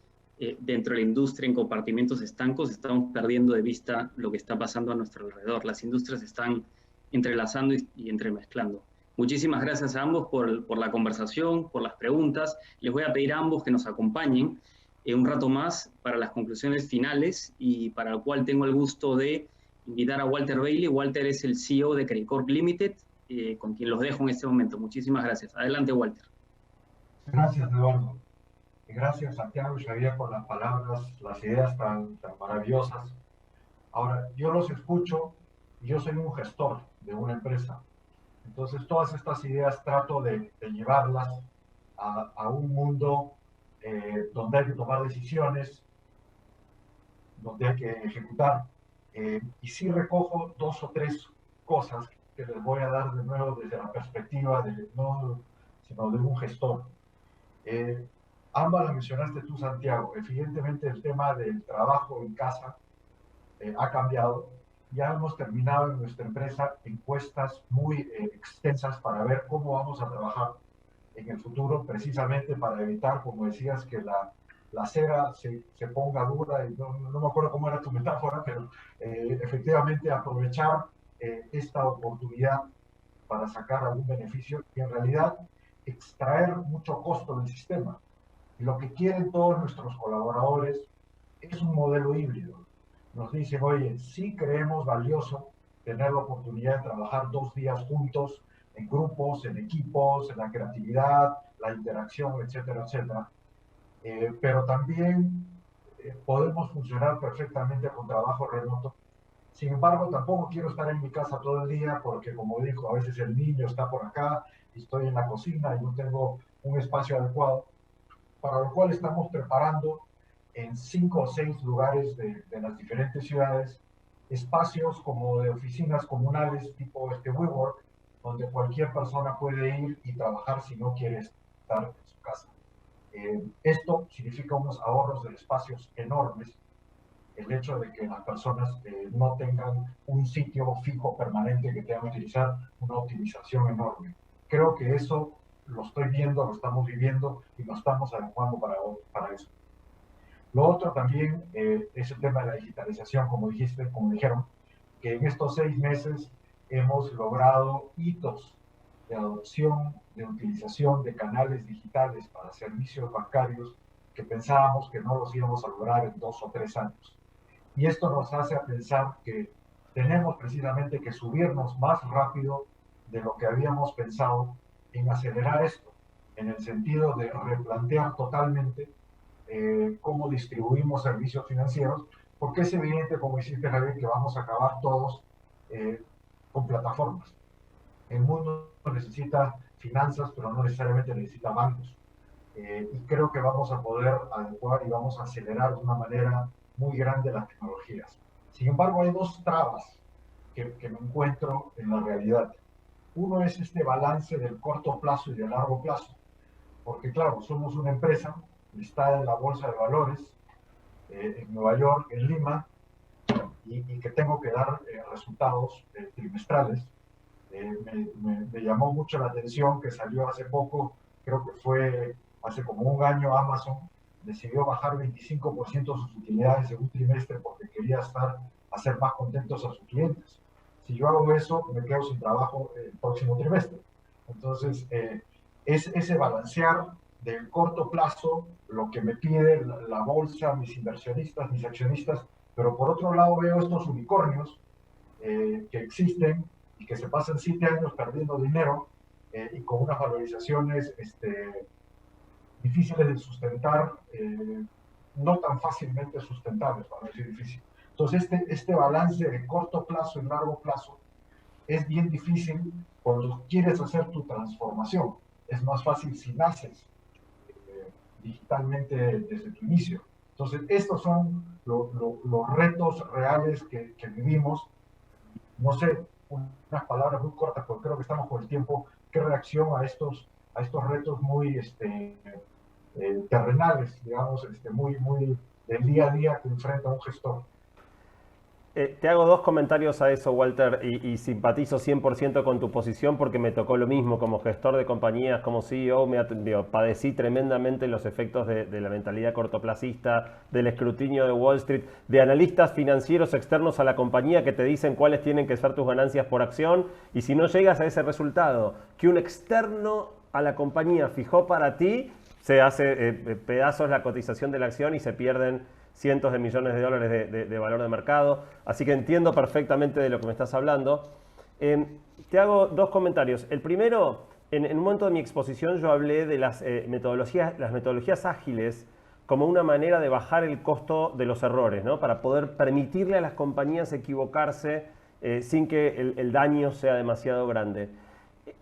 dentro de la industria en compartimentos estancos, estamos perdiendo de vista lo que está pasando a nuestro alrededor. Las industrias se están entrelazando y entremezclando. Muchísimas gracias a ambos por la conversación, por las preguntas. Les voy a pedir a ambos que nos acompañen un rato más para las conclusiones finales, y para lo cual tengo el gusto de invitar a Walter Bailey. Walter es el CEO de Credit Corp Limited, con quien los dejo en este momento. Muchísimas gracias. Adelante, Walter. Gracias, Eduardo. Y gracias, Santiago y Xavier, por las palabras, las ideas tan maravillosas. Ahora, yo los escucho y yo soy un gestor de una empresa. Entonces, todas estas ideas trato de llevarlas a un mundo donde hay que tomar decisiones, donde hay que ejecutar. Y sí recojo 2 o 3 cosas que les voy a dar de nuevo desde la perspectiva sino de un gestor. Ambas las mencionaste tú, Santiago. Evidentemente el tema del trabajo en casa ha cambiado. Ya hemos terminado en nuestra empresa encuestas muy extensas para ver cómo vamos a trabajar en el futuro, precisamente para evitar, como decías, que la cera se ponga dura, y no me acuerdo cómo era tu metáfora, pero efectivamente aprovechar esta oportunidad para sacar algún beneficio y en realidad extraer mucho costo del sistema. Y lo que quieren todos nuestros colaboradores es un modelo híbrido. Nos dicen, oye, sí creemos valioso tener la oportunidad de trabajar 2 días juntos, en grupos, en equipos, en la creatividad, la interacción, etcétera, etcétera. Pero también podemos funcionar perfectamente con trabajo remoto. Sin embargo, tampoco quiero estar en mi casa todo el día porque, como dijo, a veces el niño está por acá y estoy en la cocina y no tengo un espacio adecuado, para lo cual estamos preparando en 5 o 6 lugares de las diferentes ciudades espacios como de oficinas comunales tipo WeWork, donde cualquier persona puede ir y trabajar si no quiere estar en su casa. Esto significa unos ahorros de espacios enormes, el hecho de que las personas no tengan un sitio fijo permanente que tengan que utilizar, una optimización enorme. Creo que eso lo estoy viendo, lo estamos viviendo y nos estamos adecuando para eso. Lo otro también es el tema de la digitalización, como dijeron, que en estos 6 meses hemos logrado hitos de adopción, de utilización de canales digitales para servicios bancarios que pensábamos que no los íbamos a lograr en 2 o 3 años. Y esto nos hace pensar que tenemos precisamente que subirnos más rápido de lo que habíamos pensado en acelerar esto, en el sentido de replantear totalmente cómo distribuimos servicios financieros, porque es evidente, como hiciste, Javier, que vamos a acabar todos con plataformas. El mundo necesita finanzas, pero no necesariamente necesita bancos. Y creo que vamos a poder adecuar y vamos a acelerar de una manera muy grande las tecnologías. Sin embargo, hay dos trabas que me encuentro en la realidad. Uno es este balance del corto plazo y del largo plazo, porque claro, somos una empresa listada en la bolsa de valores, en Nueva York, en Lima, y que tengo que dar resultados trimestrales. Me llamó mucho la atención que salió hace poco, creo que fue hace como un año, Amazon decidió bajar 25% sus utilidades en un trimestre porque quería hacer más contentos a sus clientes. Si yo hago eso, me quedo sin trabajo el próximo trimestre. Entonces, es ese balancear del corto plazo, lo que me pide la bolsa, mis inversionistas, mis accionistas, pero por otro lado veo estos unicornios que existen y que se pasan 7 años perdiendo dinero y con unas valorizaciones difíciles de sustentar, no tan fácilmente sustentables, para no decir difícil. Entonces, este balance de corto plazo y largo plazo es bien difícil cuando quieres hacer tu transformación. Es más fácil si naces digitalmente desde tu inicio. Entonces, estos son los retos reales que vivimos. No sé, unas palabras muy cortas, porque creo que estamos con el tiempo. ¿Qué reacción a estos retos muy terrenales, digamos, muy del día a día que enfrenta un gestor? Te hago dos comentarios a eso, Walter, y simpatizo 100% con tu posición porque me tocó lo mismo como gestor de compañías, como CEO, padecí tremendamente los efectos de la mentalidad cortoplacista, del escrutinio de Wall Street, de analistas financieros externos a la compañía que te dicen cuáles tienen que ser tus ganancias por acción, y si no llegas a ese resultado que un externo a la compañía fijó para ti, se hace pedazos la cotización de la acción y se pierden cientos de millones de dólares de valor de mercado. Así que entiendo perfectamente de lo que me estás hablando. Te hago dos comentarios. El primero, en un momento de mi exposición yo hablé de las metodologías ágiles como una manera de bajar el costo de los errores, ¿no? Para poder permitirle a las compañías equivocarse sin que el daño sea demasiado grande.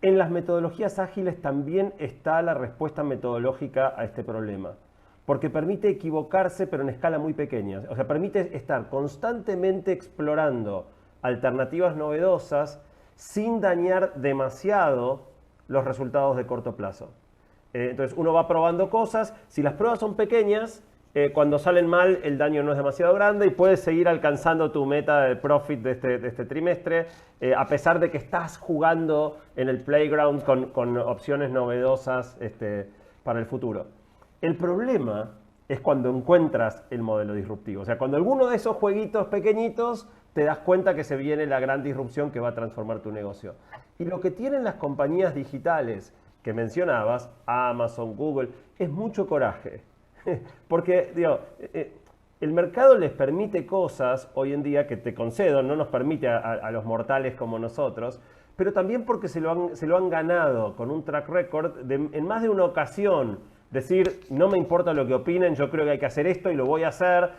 En las metodologías ágiles también está la respuesta metodológica a este problema, porque permite equivocarse pero en escala muy pequeña. O sea, permite estar constantemente explorando alternativas novedosas sin dañar demasiado los resultados de corto plazo. Entonces uno va probando cosas, si las pruebas son pequeñas, cuando salen mal el daño no es demasiado grande y puedes seguir alcanzando tu meta de profit de este trimestre, a pesar de que estás jugando en el playground con opciones novedosas para el futuro. El problema es cuando encuentras el modelo disruptivo. O sea, cuando alguno de esos jueguitos pequeñitos te das cuenta que se viene la gran disrupción que va a transformar tu negocio. Y lo que tienen las compañías digitales que mencionabas, Amazon, Google, es mucho coraje. Porque, digo, el mercado les permite cosas hoy en día que te concedo, no nos permite a los mortales como nosotros, pero también porque se lo han ganado con un track record en más de una ocasión. Decir, no me importa lo que opinen, yo creo que hay que hacer esto y lo voy a hacer.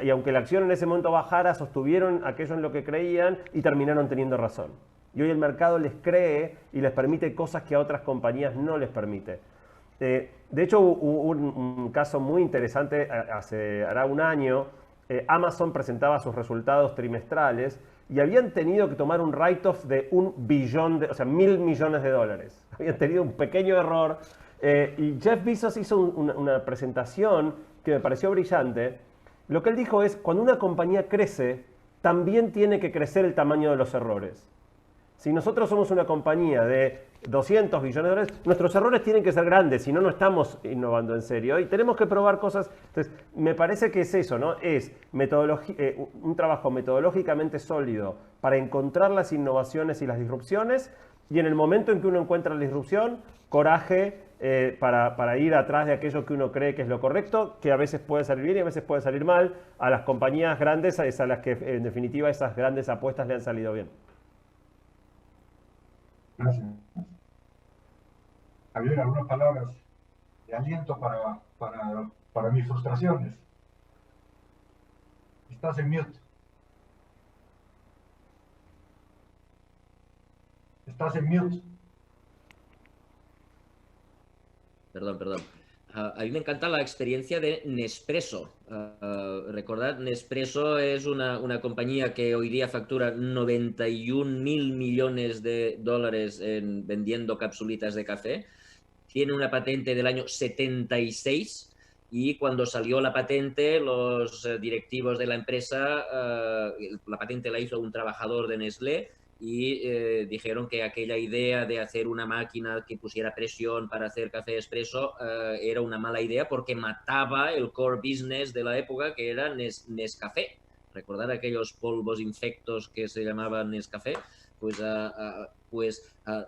Y aunque la acción en ese momento bajara, sostuvieron aquello en lo que creían y terminaron teniendo razón. Y hoy el mercado les cree y les permite cosas que a otras compañías no les permite. De hecho, hubo un caso muy interesante hará un año. Amazon presentaba sus resultados trimestrales y habían tenido que tomar un write-off de $1 billón, o sea, $1.000 millones de dólares. Habían tenido un pequeño error. Y Jeff Bezos hizo una presentación que me pareció brillante. Lo que él dijo es, cuando una compañía crece, también tiene que crecer el tamaño de los errores. Si nosotros somos una compañía de 200 billones de dólares, nuestros errores tienen que ser grandes, si no, no estamos innovando en serio. Y tenemos que probar cosas. Entonces, me parece que es eso, ¿no? Es un trabajo metodológicamente sólido para encontrar las innovaciones y las disrupciones. Y en el momento en que uno encuentra la disrupción, coraje para ir atrás de aquello que uno cree que es lo correcto, que a veces puede salir bien y a veces puede salir mal. A las compañías grandes es a las que en definitiva esas grandes apuestas le han salido bien. Gracias. Javier, algunas palabras de aliento para mis frustraciones. Estás en mute. Estás en mute. perdón. A mí me encanta la experiencia de Nespresso. Recordad, Nespresso es una compañía que hoy día factura 91.000 millones de dólares vendiendo capsulitas de café. Tiene una patente del año 76 y cuando salió la patente, los directivos de la empresa, la patente la hizo un trabajador de Nestlé, y dijeron que aquella idea de hacer una máquina que pusiera presión para hacer café expreso era una mala idea porque mataba el core business de la época, que era Nescafé. ¿Recordar aquellos polvos infectos que se llamaban Nescafé? Pues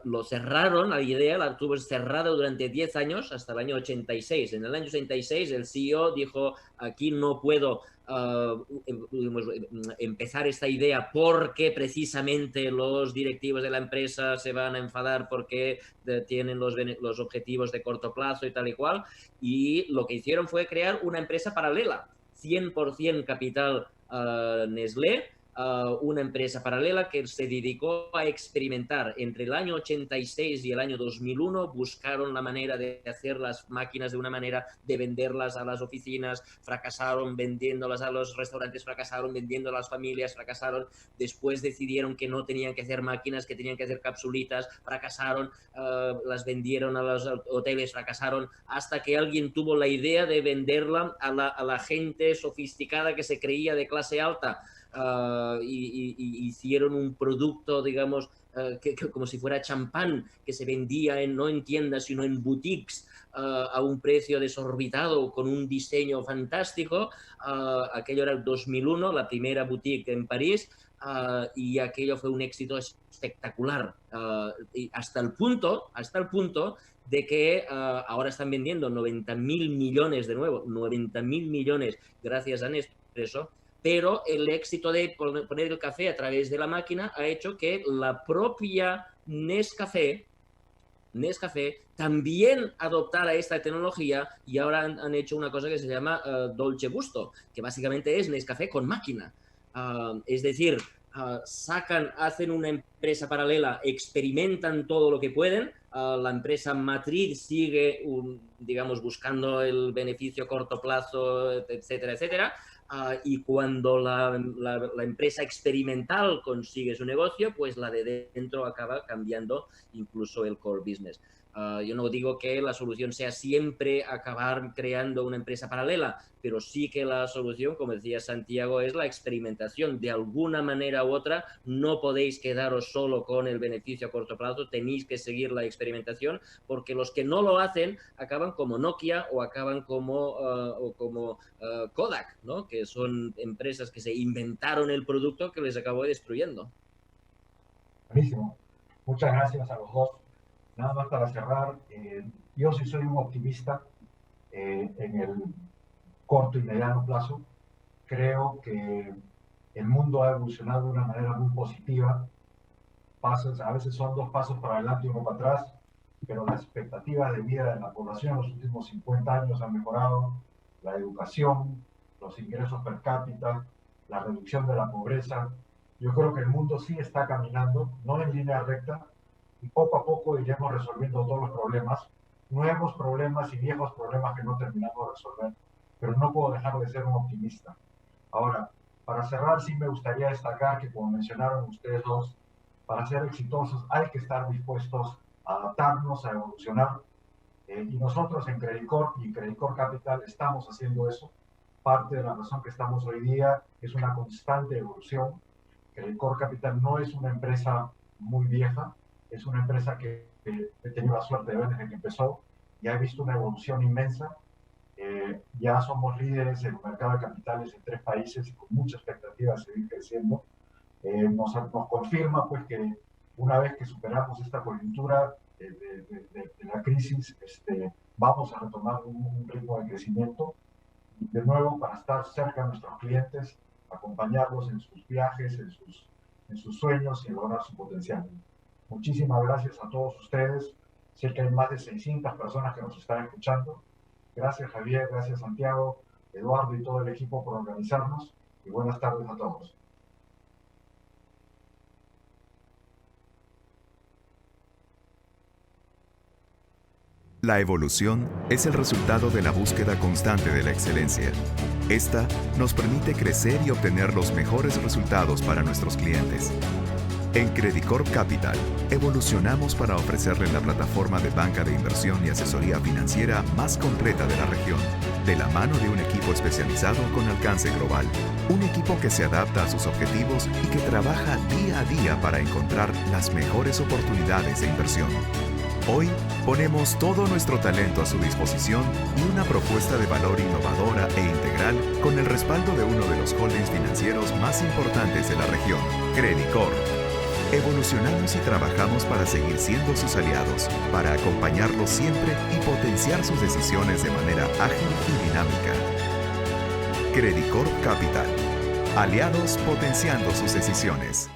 lo cerraron, la idea la tuvo cerrada durante 10 años hasta el año 86. En el año 86 el CEO dijo, aquí no puedo empezar esta idea porque precisamente los directivos de la empresa se van a enfadar porque tienen los objetivos de corto plazo y tal y cual, y lo que hicieron fue crear una empresa paralela, 100% capital Nestlé, una empresa paralela que se dedicó a experimentar. Entre el año 86 y el año 2001 buscaron la manera de hacer las máquinas de una manera, de venderlas a las oficinas, fracasaron vendiéndolas a los restaurantes, fracasaron vendiendo a las familias, fracasaron. Después decidieron que no tenían que hacer máquinas, que tenían que hacer capsulitas, fracasaron, las vendieron a los hoteles, fracasaron, hasta que alguien tuvo la idea de venderla a la gente sofisticada que se creía de clase alta. Y hicieron un producto, digamos, que como si fuera champán, que se vendía no en tiendas, sino en boutiques, a un precio desorbitado, con un diseño fantástico. Aquello era el 2001, la primera boutique en París, y aquello fue un éxito espectacular. Y hasta el punto de que ahora están vendiendo 90.000 millones de nuevo, 90.000 millones gracias a Nespresso. Pero el éxito de poner el café a través de la máquina ha hecho que la propia Nescafé también adoptara esta tecnología, y ahora han hecho una cosa que se llama Dolce Gusto, que básicamente es Nescafé con máquina. Es decir, hacen una empresa paralela, experimentan todo lo que pueden, la empresa matriz sigue, digamos, buscando el beneficio a corto plazo, etcétera, etcétera. Y cuando la empresa experimental consigue su negocio, pues la de dentro acaba cambiando incluso el core business. Yo no digo que la solución sea siempre acabar creando una empresa paralela, pero sí que la solución, como decía Santiago, es la experimentación. De alguna manera u otra, no podéis quedaros solo con el beneficio a corto plazo, tenéis que seguir la experimentación, porque los que no lo hacen acaban como Nokia o acaban como Kodak, ¿no? Que son empresas que se inventaron el producto que les acabó destruyendo. Buenísimo. Muchas gracias a los dos. Nada más para cerrar, yo sí soy un optimista en el corto y mediano plazo. Creo que el mundo ha evolucionado de una manera muy positiva. A veces son 2 pasos para adelante y 1 para atrás, pero las expectativas de vida de la población en los últimos 50 años han mejorado. La educación, los ingresos per cápita, la reducción de la pobreza. Yo creo que el mundo sí está caminando, no en línea recta, y poco a poco iremos resolviendo todos los problemas, nuevos problemas y viejos problemas que no terminamos de resolver, pero no puedo dejar de ser un optimista. Ahora, para cerrar, sí me gustaría destacar que, como mencionaron ustedes dos, para ser exitosos hay que estar dispuestos a adaptarnos, a evolucionar, y nosotros en Credit Corp y Credit Corp Capital estamos haciendo eso. Parte de la razón que estamos hoy día es una constante evolución. Credit Corp Capital no es una empresa muy vieja, es una empresa que he tenido la suerte de ver desde que empezó, y ha visto una evolución inmensa. Ya somos líderes en el mercado de capitales en 3 países y con mucha expectativa de seguir creciendo. Nos confirma pues que una vez que superamos esta coyuntura de la crisis, vamos a retomar un ritmo de crecimiento, de nuevo, para estar cerca de nuestros clientes, acompañarlos en sus viajes, en sus sueños y lograr su potencial. Muchísimas gracias a todos ustedes. Sé que hay más de 600 personas que nos están escuchando. Gracias, Javier, gracias, Santiago, Eduardo y todo el equipo por organizarnos, y buenas tardes a todos. La evolución es el resultado de la búsqueda constante de la excelencia. Esta nos permite crecer y obtener los mejores resultados para nuestros clientes. En Credicorp Capital, evolucionamos para ofrecerle la plataforma de banca de inversión y asesoría financiera más completa de la región, de la mano de un equipo especializado con alcance global. Un equipo que se adapta a sus objetivos y que trabaja día a día para encontrar las mejores oportunidades de inversión. Hoy ponemos todo nuestro talento a su disposición y una propuesta de valor innovadora e integral con el respaldo de uno de los holdings financieros más importantes de la región, Credicorp. Evolucionamos y trabajamos para seguir siendo sus aliados, para acompañarlos siempre y potenciar sus decisiones de manera ágil y dinámica. Credicorp Capital. Aliados potenciando sus decisiones.